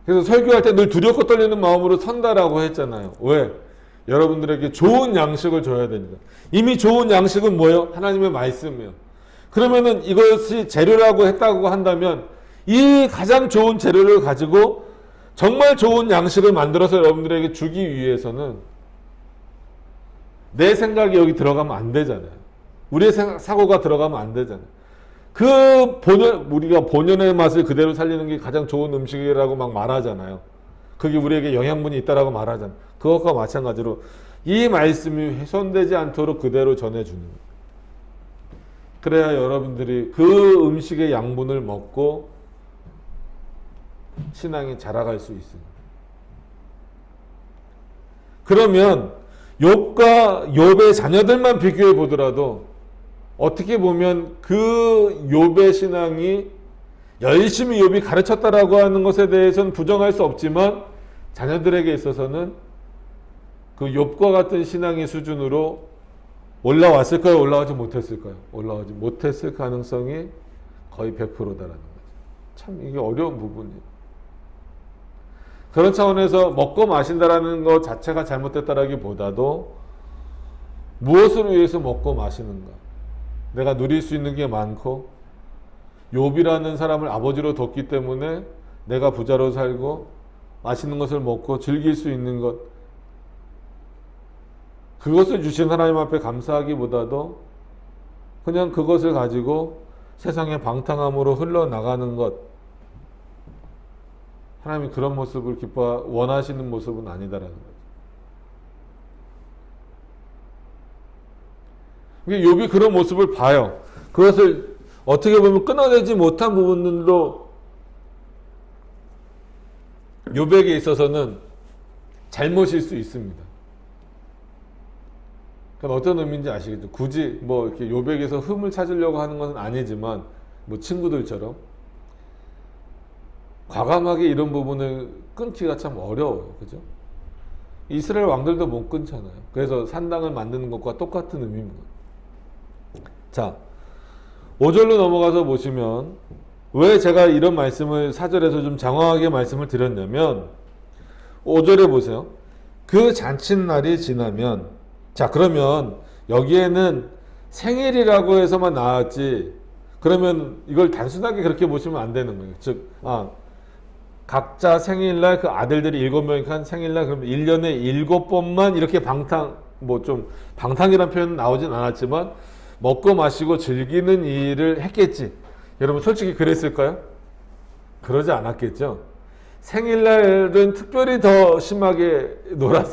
그래서 설교할 때 늘 두렵고 떨리는 마음으로 선다라고 했잖아요. 왜? 여러분들에게 좋은 양식을 줘야 됩니다. 이미 좋은 양식은 뭐예요? 하나님의 말씀이에요. 그러면은 이것이 재료라고 했다고 한다면 이 가장 좋은 재료를 가지고 정말 좋은 양식을 만들어서 여러분들에게 주기 위해서는 내 생각이 여기 들어가면 안 되잖아요. 우리의 사고가 들어가면 안 되잖아요. 우리가 본연의 맛을 그대로 살리는 게 가장 좋은 음식이라고 막 말하잖아요. 그게 우리에게 영양분이 있다라고 말하잖아요. 그것과 마찬가지로 이 말씀이 훼손되지 않도록 그대로 전해주는 거예요. 그래야 여러분들이 그 음식의 양분을 먹고 신앙이 자라갈 수 있습니다. 그러면 욥과 욥의 자녀들만 비교해 보더라도 어떻게 보면 그 욥의 신앙이 열심히 욥이 가르쳤다라고 하는 것에 대해서는 부정할 수 없지만 자녀들에게 있어서는 그 욥과 같은 신앙의 수준으로 올라왔을까요? 올라가지 못했을까요? 올라가지 못했을 가능성이 거의 100%다라는 거죠. 참 이게 어려운 부분이에요. 그런 차원에서 먹고 마신다라는 것 자체가 잘못됐다라기보다도 무엇을 위해서 먹고 마시는가? 내가 누릴 수 있는 게 많고 욥이라는 사람을 아버지로 뒀기 때문에 내가 부자로 살고 맛있는 것을 먹고 즐길 수 있는 것, 그것을 주신 하나님 앞에 감사하기보다도 그냥 그것을 가지고 세상의 방탕함으로 흘러나가는 것, 하나님이 그런 모습을 원하시는 모습은 아니다라는 거죠. 욥이 그런 모습을 봐요. 그것을 어떻게 보면 끊어내지 못한 부분들도 욥에게 있어서는 잘못일 수 있습니다. 그러니까 어떤 의미인지 아시겠죠? 굳이 뭐 이렇게 욥에게서 흠을 찾으려고 하는 것은 아니지만 뭐 친구들처럼 과감하게 이런 부분을 끊기가 참 어려워요. 그죠? 이스라엘 왕들도 못 끊잖아요. 그래서 산당을 만드는 것과 똑같은 의미입니다. 자, 5절로 넘어가서 보시면 왜 제가 이런 말씀을 4절에서 좀 장황하게 말씀을 드렸냐면 5절에 보세요. 그 잔칫날이 지나면, 자 그러면 여기에는 생일이라고 해서만 나왔지, 그러면 이걸 단순하게 그렇게 보시면 안 되는 거예요. 즉 각자 생일날 그 아들들이 7명이니까 생일날 그러면 1년에 7번만 이렇게 방탕이라는 표현은 나오진 않았지만 먹고 마시고 즐기는 일을 했겠지. 여러분 솔직히 그랬을까요? 그러지 않았겠죠. 생일날은 특별히 더 심하게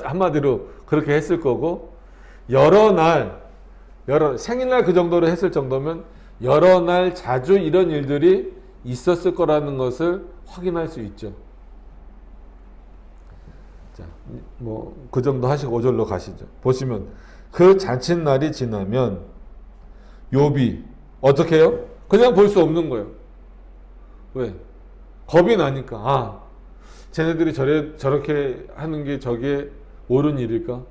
한마디로 그렇게 했을 거고, 생일날 그 정도로 했을 정도면 여러 날 자주 이런 일들이 있었을 거라는 것을 확인할 수 있죠. 자, 그 정도 하시고 5절로 가시죠. 보시면 그 잔칫날이 지나면 욥이 어떻게 해요? 그냥 볼 수 없는 거예요. 왜? 겁이 나니까. 쟤네들이 저렇게 하는 게 저게 옳은 일일까?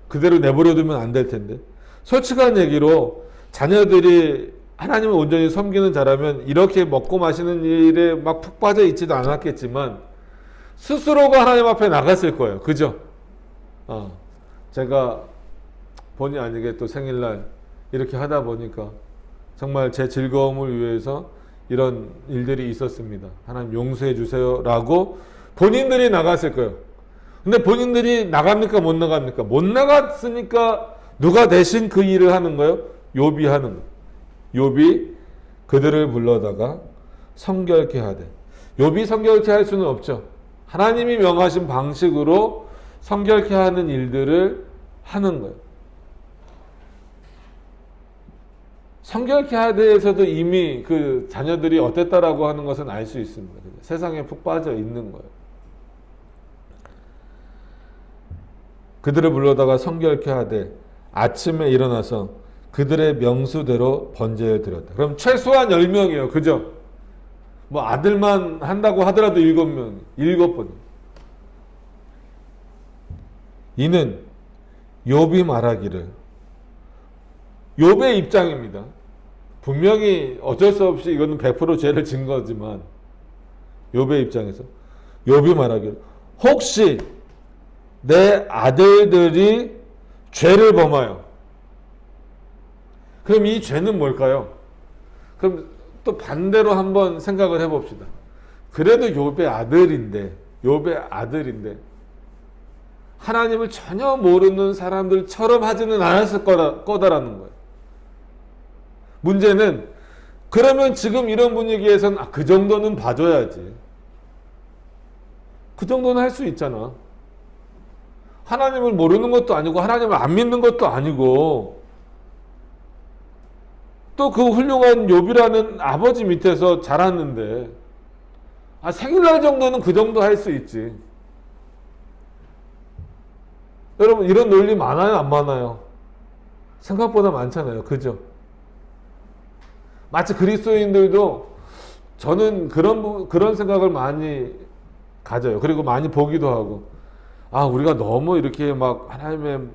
그대로 내버려 두면 안 될 텐데. 솔직한 얘기로 자녀들이 하나님을 온전히 섬기는 자라면 이렇게 먹고 마시는 일에 막 푹 빠져 있지도 않았겠지만 스스로가 하나님 앞에 나갔을 거예요. 그죠? 제가 본의 아니게 또 생일날 이렇게 하다 보니까 정말 제 즐거움을 위해서 이런 일들이 있었습니다. 하나님 용서해 주세요 라고 본인들이 나갔을 거예요. 근데 본인들이 나갑니까 못 나갑니까? 못 나갔으니까 누가 대신 그 일을 하는 거예요? 욥이 하는 거예요. 욥이 그들을 불러다가 성결케 하되, 욥이 성결케 할 수는 없죠. 하나님이 명하신 방식으로 성결케 하는 일들을 하는 거예요. 성결케 하되에서도 이미 그 자녀들이 어땠다라고 하는 것은 알 수 있습니다. 세상에 푹 빠져 있는 거예요. 그들을 불러다가 성결케 하되 아침에 일어나서 그들의 명수대로 번제를 드렸다. 그럼 최소한 10명이에요. 그죠? 뭐 아들만 한다고 하더라도 7명, 7번. 이는 욥이 말하기를, 욥의 입장입니다. 분명히 어쩔 수 없이 이거는 100% 죄를 진 거지만 욥의 입장에서 욥이 말하기를, 혹시 내 아들들이 죄를 범하여, 그럼 이 죄는 뭘까요? 그럼 또 반대로 한번 생각을 해봅시다. 그래도 욥의 아들인데 하나님을 전혀 모르는 사람들처럼 하지는 않았을 거다라는 거예요. 문제는 그러면 지금 이런 분위기에서는 그 정도는 봐줘야지. 그 정도는 할 수 있잖아. 하나님을 모르는 것도 아니고 하나님을 안 믿는 것도 아니고 또 그 훌륭한 욥이라는 아버지 밑에서 자랐는데 생일날 정도는 그 정도 할 수 있지. 여러분 이런 논리 많아요 안 많아요? 생각보다 많잖아요. 그죠? 마치 그리스도인들도 저는 그런 생각을 많이 가져요. 그리고 많이 보기도 하고 우리가 너무 이렇게 막 하나님의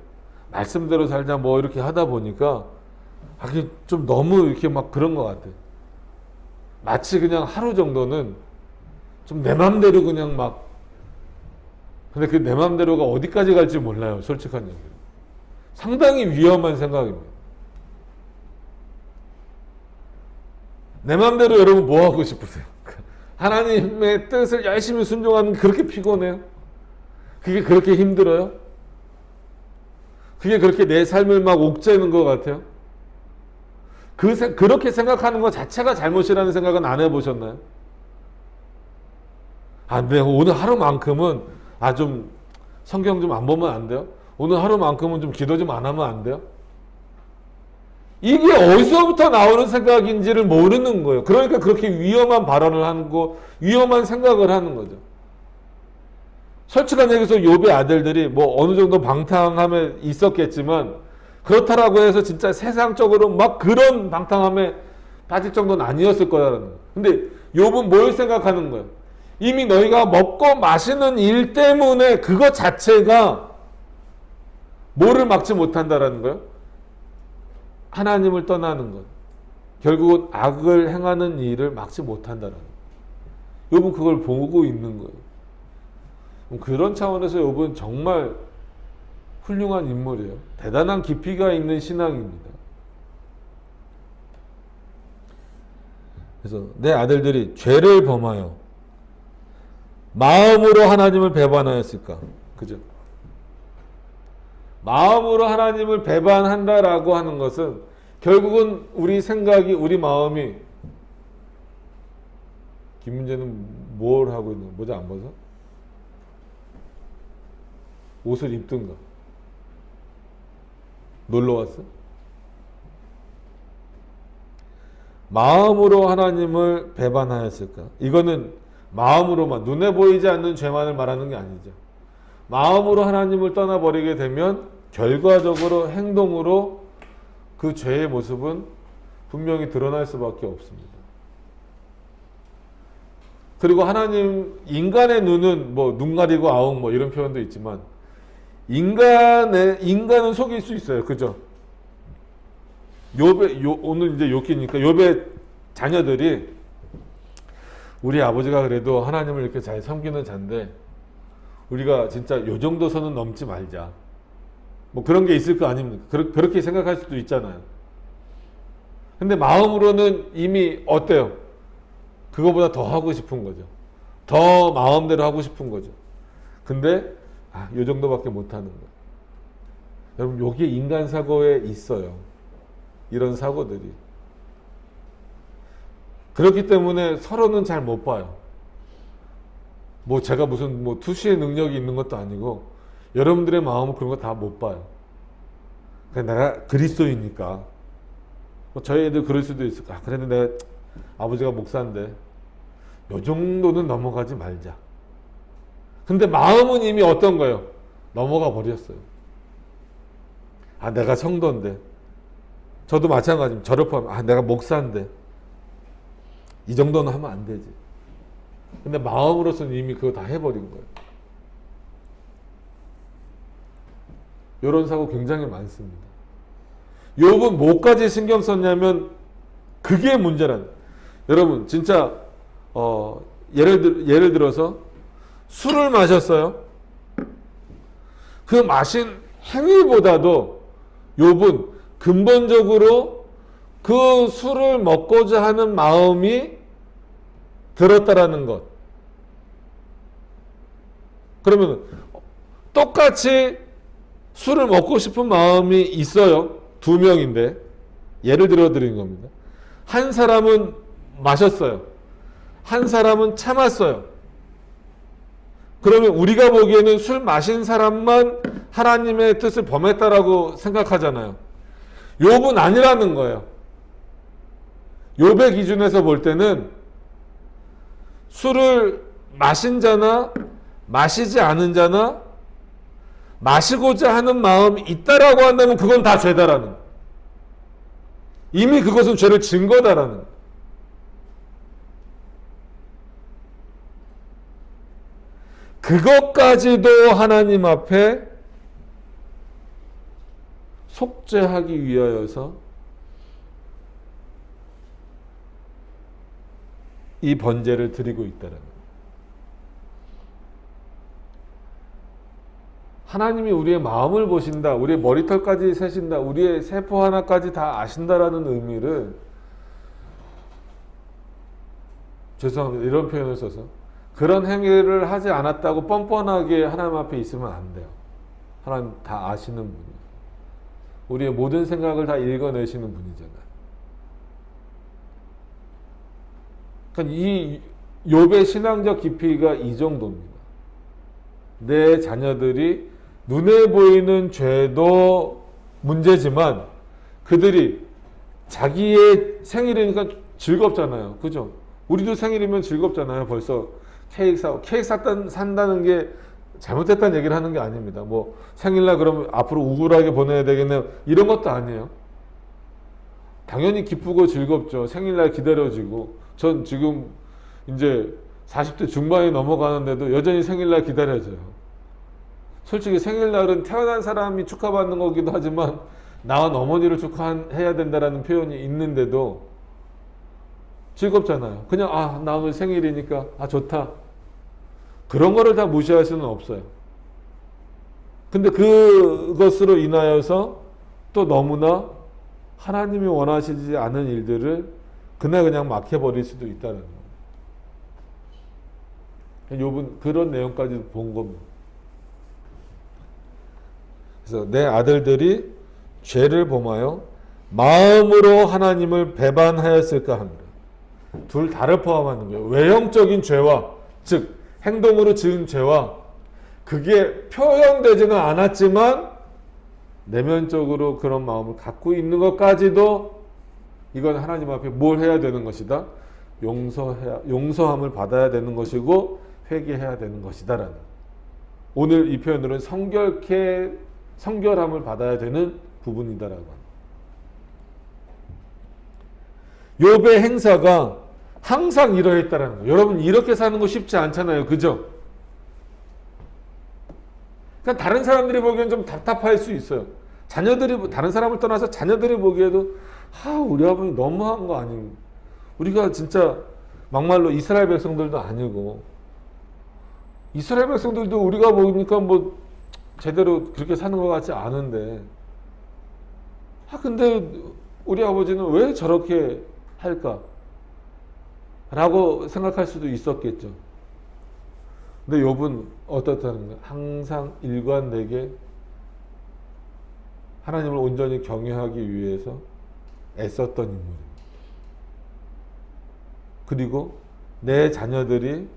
말씀대로 살자 뭐 이렇게 하다 보니까 그게 좀 너무 이렇게 막 그런 것 같아. 마치 그냥 하루 정도는 좀 내 맘대로 그냥 막, 근데 그 내 맘대로가 어디까지 갈지 몰라요. 솔직한 얘기로. 상당히 위험한 생각입니다. 내 맘대로 여러분 뭐 하고 싶으세요? 하나님의 뜻을 열심히 순종하는 게 그렇게 피곤해요? 그게 그렇게 힘들어요? 그게 그렇게 내 삶을 막 옥죄는 것 같아요? 그렇게 생각하는 것 자체가 잘못이라는 생각은 안 해보셨나요? 네, 오늘 하루만큼은 좀 성경 좀 안 보면 안 돼요? 오늘 하루만큼은 좀 기도 좀 안 하면 안 돼요? 이게 어디서부터 나오는 생각인지를 모르는 거예요. 그러니까 그렇게 위험한 발언을 하는 거, 위험한 생각을 하는 거죠. 솔직한 얘기해서 욥의 아들들이 뭐 어느 정도 방탕함에 있었겠지만 그렇다라고 해서 진짜 세상적으로 막 그런 방탕함에 빠질 정도는 아니었을 거라는 거예요. 근데 욥은 뭘 생각하는 거예요? 이미 너희가 먹고 마시는 일 때문에 그것 자체가 뭐를 막지 못한다라는 거예요? 하나님을 떠나는 것. 결국은 악을 행하는 일을 막지 못한다는 거예요. 욥은 그걸 보고 있는 거예요. 그런 차원에서 욥은 정말 훌륭한 인물이에요. 대단한 깊이가 있는 신앙입니다. 그래서 내 아들들이 죄를 범하여 마음으로 하나님을 배반하였을까? 그죠? 마음으로 하나님을 배반한다라고 하는 것은 결국은 우리 생각이, 우리 마음이, 김문재는 뭘 하고 있는 거야? 모자 안 벗어? 옷을 입든가? 놀러 왔어? 마음으로 하나님을 배반하였을까? 이거는 마음으로만, 눈에 보이지 않는 죄만을 말하는 게 아니죠. 마음으로 하나님을 떠나버리게 되면 결과적으로 행동으로 그 죄의 모습은 분명히 드러날 수밖에 없습니다. 그리고 하나님, 인간의 눈은 뭐 눈 가리고 아웅 뭐 이런 표현도 있지만 인간은 속일 수 있어요. 그죠? 오늘 이제 욥기니까 욥의 자녀들이 우리 아버지가 그래도 하나님을 이렇게 잘 섬기는 자인데 우리가 진짜 요 정도 선은 넘지 말자. 뭐 그런 게 있을 거 아닙니까? 그렇게 생각할 수도 있잖아요. 근데 마음으로는 이미 어때요? 그거보다 더 하고 싶은 거죠. 더 마음대로 하고 싶은 거죠. 근데 요 정도밖에 못 하는 거예요. 여러분, 여기에 인간 사고에 있어요. 이런 사고들이. 그렇기 때문에 서로는 잘 못 봐요. 뭐 제가 무슨 뭐 투시의 능력이 있는 것도 아니고 여러분들의 마음은 그런 거 다 못 봐요. 그러니까 내가 그리스도이니까 뭐 저희 애들 그럴 수도 있을 거야. 그래도 내가 아버지가 목사인데 요 정도는 넘어가지 말자. 근데 마음은 이미 어떤 거예요? 넘어가 버렸어요. 내가 성도인데, 저도 마찬가지입니다. 저를 포함, 내가 목사인데 이 정도는 하면 안 되지. 근데 마음으로서는 이미 그거 다 해버린 거예요. 이런 사고 굉장히 많습니다. 욥은 뭐까지 신경 썼냐면 그게 문제란. 여러분 진짜 예를 들어서 술을 마셨어요. 그 마신 행위보다도 욥은 근본적으로 그 술을 먹고자 하는 마음이 들었다라는 것. 그러면 똑같이 술을 먹고 싶은 마음이 있어요. 두 명인데 예를 들어 드린 겁니다. 한 사람은 마셨어요. 한 사람은 참았어요. 그러면 우리가 보기에는 술 마신 사람만 하나님의 뜻을 범했다라고 생각하잖아요. 욥은 아니라는 거예요. 욥의 기준에서 볼 때는 술을 마신 자나 마시지 않은 자나 마시고자 하는 마음이 있다라고 한다면 그건 다 죄다라는 거예요. 이미 그것은 죄를 진 거다라는 거예요. 그것까지도 하나님 앞에 속죄하기 위하여서 이 번제를 드리고 있다는 거예요. 하나님이 우리의 마음을 보신다, 우리의 머리털까지 세신다, 우리의 세포 하나까지 다 아신다라는 의미를, 죄송합니다, 이런 표현을 써서, 그런 행위를 하지 않았다고 뻔뻔하게 하나님 앞에 있으면 안 돼요. 하나님 다 아시는 분이에요. 우리의 모든 생각을 다 읽어내시는 분이잖아요. 그러니까 이 욥의 신앙적 깊이가 이 정도입니다. 내 자녀들이 눈에 보이는 죄도 문제지만 그들이 자기의 생일이니까 즐겁잖아요. 그죠? 우리도 생일이면 즐겁잖아요. 벌써 케이크 산다는 게 잘못됐다는 얘기를 하는 게 아닙니다. 뭐 생일날 그러면 앞으로 우울하게 보내야 되겠네요. 이런 것도 아니에요. 당연히 기쁘고 즐겁죠. 생일날 기다려지고. 전 지금 이제 40대 중반이 넘어가는데도 여전히 생일날 기다려져요. 솔직히 생일날은 태어난 사람이 축하받는 거기도 하지만 낳은 어머니를 축하해야 된다라는 표현이 있는데도 즐겁잖아요. 그냥 나 오늘 생일이니까 좋다. 그런 거를 다 무시할 수는 없어요. 근데 그것으로 인하여서 또 너무나 하나님이 원하시지 않은 일들을 그냥 막혀버릴 수도 있다는 거예요. 욥은 그런 내용까지 본 겁니다. 그래서 내 아들들이 죄를 범하여 마음으로 하나님을 배반하였을까 합니다. 둘 다를 포함하는 거예요. 외형적인 죄와, 즉 행동으로 지은 죄와 그게 표현되지는 않았지만 내면적으로 그런 마음을 갖고 있는 것까지도 이건 하나님 앞에 뭘 해야 되는 것이다? 용서함을 받아야 되는 것이고 회개해야 되는 것이다라는. 오늘 이 표현으로는 성결함을 받아야 되는 부분이다라고 합니다. 욥의 행사가 항상 이러했다라는 거예요. 여러분 이렇게 사는 거 쉽지 않잖아요. 그죠? 그러니까 다른 사람들이 보기엔 좀 답답할 수 있어요. 다른 사람을 떠나서 자녀들이 보기에도 우리 아버님 너무한 거 아닌가? 우리가 진짜 막말로 이스라엘 백성들도 아니고, 이스라엘 백성들도 우리가 보니까 뭐 제대로 그렇게 사는 것 같지 않은데, 근데 우리 아버지는 왜 저렇게 할까? 라고 생각할 수도 있었겠죠. 근데 욥은 어떻다는 거예요? 항상 일관되게 하나님을 온전히 경외하기 위해서 애썼던 인물입니다. 그리고 내 자녀들이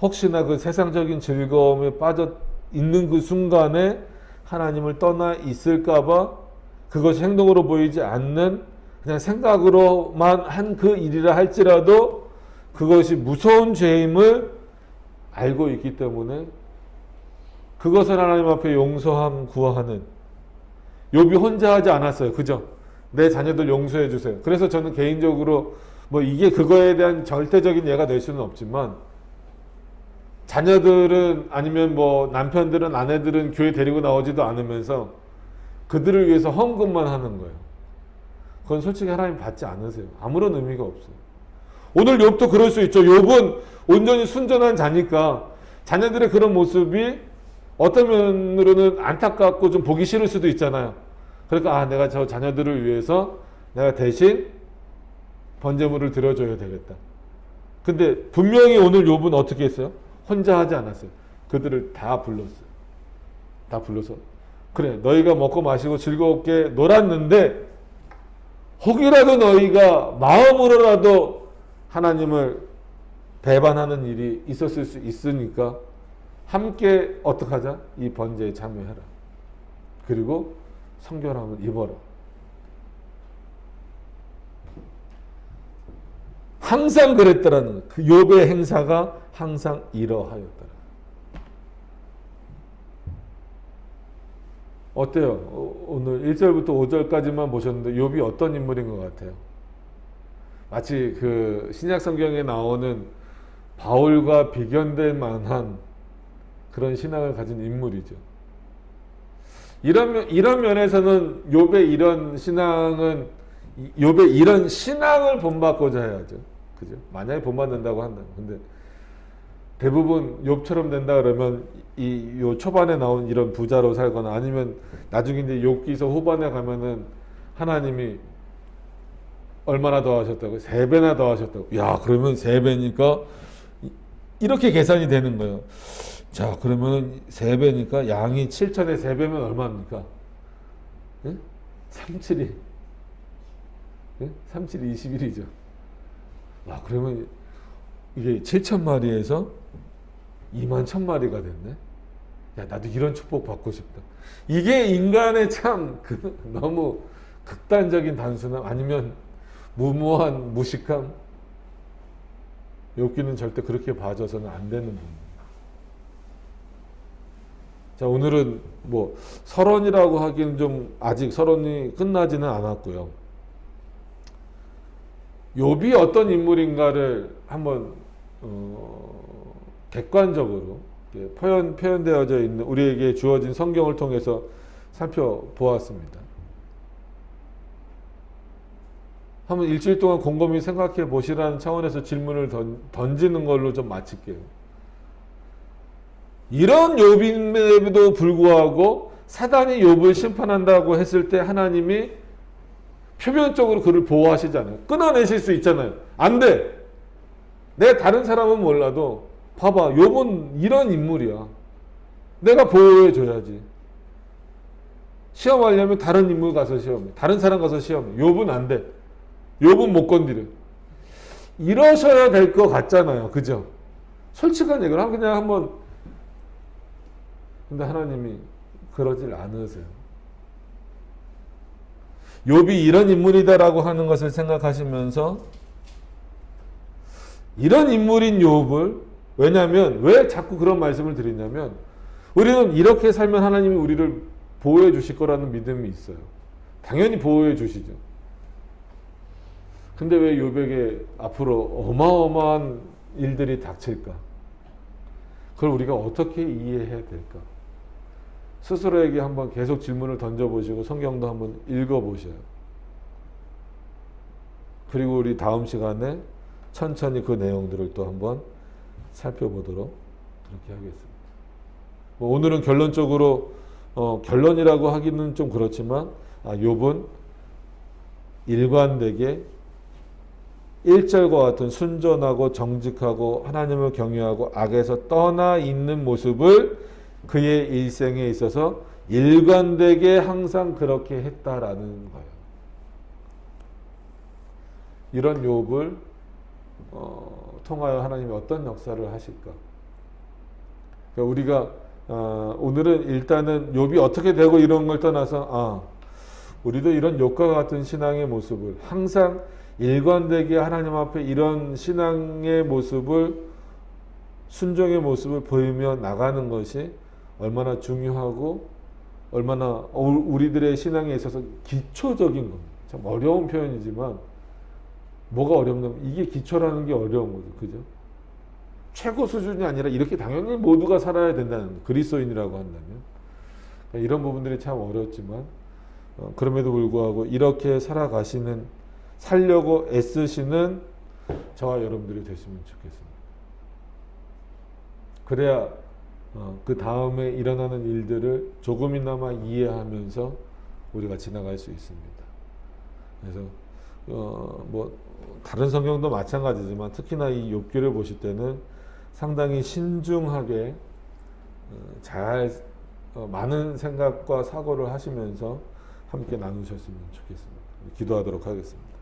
혹시나 그 세상적인 즐거움에 빠져 있는 그 순간에 하나님을 떠나 있을까봐 그것이 행동으로 보이지 않는 그냥 생각으로만 한 그 일이라 할지라도 그것이 무서운 죄임을 알고 있기 때문에 그것을 하나님 앞에 용서함 구하는, 욥이 혼자 하지 않았어요. 그죠? 내 자녀들 용서해 주세요. 그래서 저는 개인적으로 뭐 이게 그거에 대한 절대적인 예가 될 수는 없지만, 자녀들은 아니면 뭐 남편들은 아내들은 교회 데리고 나오지도 않으면서 그들을 위해서 헌금만 하는 거예요. 그건 솔직히 하나님 받지 않으세요. 아무런 의미가 없어요. 오늘 욥도 그럴 수 있죠. 욥은 온전히 순전한 자니까 자녀들의 그런 모습이 어떤 면으로는 안타깝고 좀 보기 싫을 수도 있잖아요. 그러니까 내가 저 자녀들을 위해서 내가 대신 번제물을 드려줘야 되겠다. 근데 분명히 오늘 욥은 어떻게 했어요? 혼자 하지 않았어요. 그들을 다 불렀어요. 다 불러서 그래, 너희가 먹고 마시고 즐겁게 놀았는데 혹이라도 너희가 마음으로라도 하나님을 배반하는 일이 있었을 수 있으니까 함께 어떡하자? 이 번제에 참여해라. 그리고 성결함을 입어라. 항상 그랬더라는 거예요. 그 욥의 행사가 항상 이러하였더라. 어때요? 오늘 1절부터 5절까지만 보셨는데 욥이 어떤 인물인 것 같아요? 마치 그 신약 성경에 나오는 바울과 비견될 만한 그런 신앙을 가진 인물이죠. 이런 면에서는 욥의 이런 신앙은, 욥의 이런 신앙을 본받고자 해야죠. 그죠? 만약에 본받는다고 한다면. 근데 대부분 욥처럼 된다 그러면 요 초반에 나온 이런 부자로 살거나 아니면 나중에 이제 욥기서 후반에 가면은 하나님이 얼마나 더 하셨다고? 3배나 더 하셨다고. 야, 그러면 3배니까 이렇게 계산이 되는 거예요. 자, 그러면 3배니까 양이 7천에 3배면 얼마입니까? 예? 37이. 예? 37이 21이죠. 와, 그러면 이게 7천 마리에서 2만 1,000마리가 됐네. 야, 나도 이런 축복 받고 싶다. 이게 인간의 참 너무 극단적인 단순함 아니면 무모한 무식함. 욥기는 절대 그렇게 봐줘서는 안 되는 부분. 자, 오늘은 뭐 서론이라고 하기는 좀 아직 서론이 끝나지는 않았고요. 욥이 어떤 인물인가를 한번 객관적으로 표현되어져 있는 우리에게 주어진 성경을 통해서 살펴보았습니다. 한번 일주일 동안 곰곰이 생각해 보시라는 차원에서 질문을 던지는 걸로 좀 마칠게요. 이런 욥임에도 불구하고 사단이 욥을 심판한다고 했을 때 하나님이 표면적으로 그를 보호하시잖아요. 끊어내실 수 있잖아요. 안 돼. 내 다른 사람은 몰라도 봐봐, 욥은 이런 인물이야. 내가 보호해 줘야지. 시험하려면 다른 인물 가서 시험해. 다른 사람 가서 시험해. 욥은 안 돼. 욥은 못 건드려. 이러셔야 될 것 같잖아요. 그죠? 솔직한 얘기를 그냥 한번. 근데 하나님이 그러질 않으세요. 욥이 이런 인물이다라고 하는 것을 생각하시면서 이런 인물인 욥을, 왜냐하면 왜 자꾸 그런 말씀을 드리냐면 우리는 이렇게 살면 하나님이 우리를 보호해 주실 거라는 믿음이 있어요. 당연히 보호해 주시죠. 근데 왜 욥에게 앞으로 어마어마한 일들이 닥칠까? 그걸 우리가 어떻게 이해해야 될까? 스스로에게 한번 계속 질문을 던져보시고 성경도 한번 읽어보셔요. 그리고 우리 다음 시간에 천천히 그 내용들을 또 한번 살펴보도록 그렇게 하겠습니다. 뭐 오늘은 결론적으로 결론이라고 하기는 좀 그렇지만 욥은 일관되게 1절과 같은 순전하고 정직하고 하나님을 경외하고 악에서 떠나 있는 모습을 그의 일생에 있어서 일관되게 항상 그렇게 했다라는 거예요. 이런 욥을 통하여 하나님이 어떤 역사를 하실까? 그러니까 우리가 오늘은 일단은 욥이 어떻게 되고 이런 걸 떠나서 우리도 이런 욥과 같은 신앙의 모습을 항상 일관되게 하나님 앞에 이런 신앙의 모습을 순종의 모습을 보이며 나가는 것이 얼마나 중요하고 얼마나 우리들의 신앙에 있어서 기초적인 겁니다. 참 어려운 표현이지만 뭐가 어렵냐면 이게 기초라는 게 어려운 거죠. 그죠? 최고 수준이 아니라 이렇게 당연히 모두가 살아야 된다는 그리스도인이라고 한다면 이런 부분들이 참 어렵지만 그럼에도 불구하고 이렇게 살려고 애쓰시는 저와 여러분들이 됐으면 좋겠습니다. 그래야 그 다음에 일어나는 일들을 조금이나마 이해하면서 우리가 지나갈 수 있습니다. 그래서 뭐 다른 성경도 마찬가지지만 특히나 이 욥기를 보실 때는 상당히 신중하게 잘 많은 생각과 사고를 하시면서 함께 나누셨으면 좋겠습니다. 기도하도록 하겠습니다.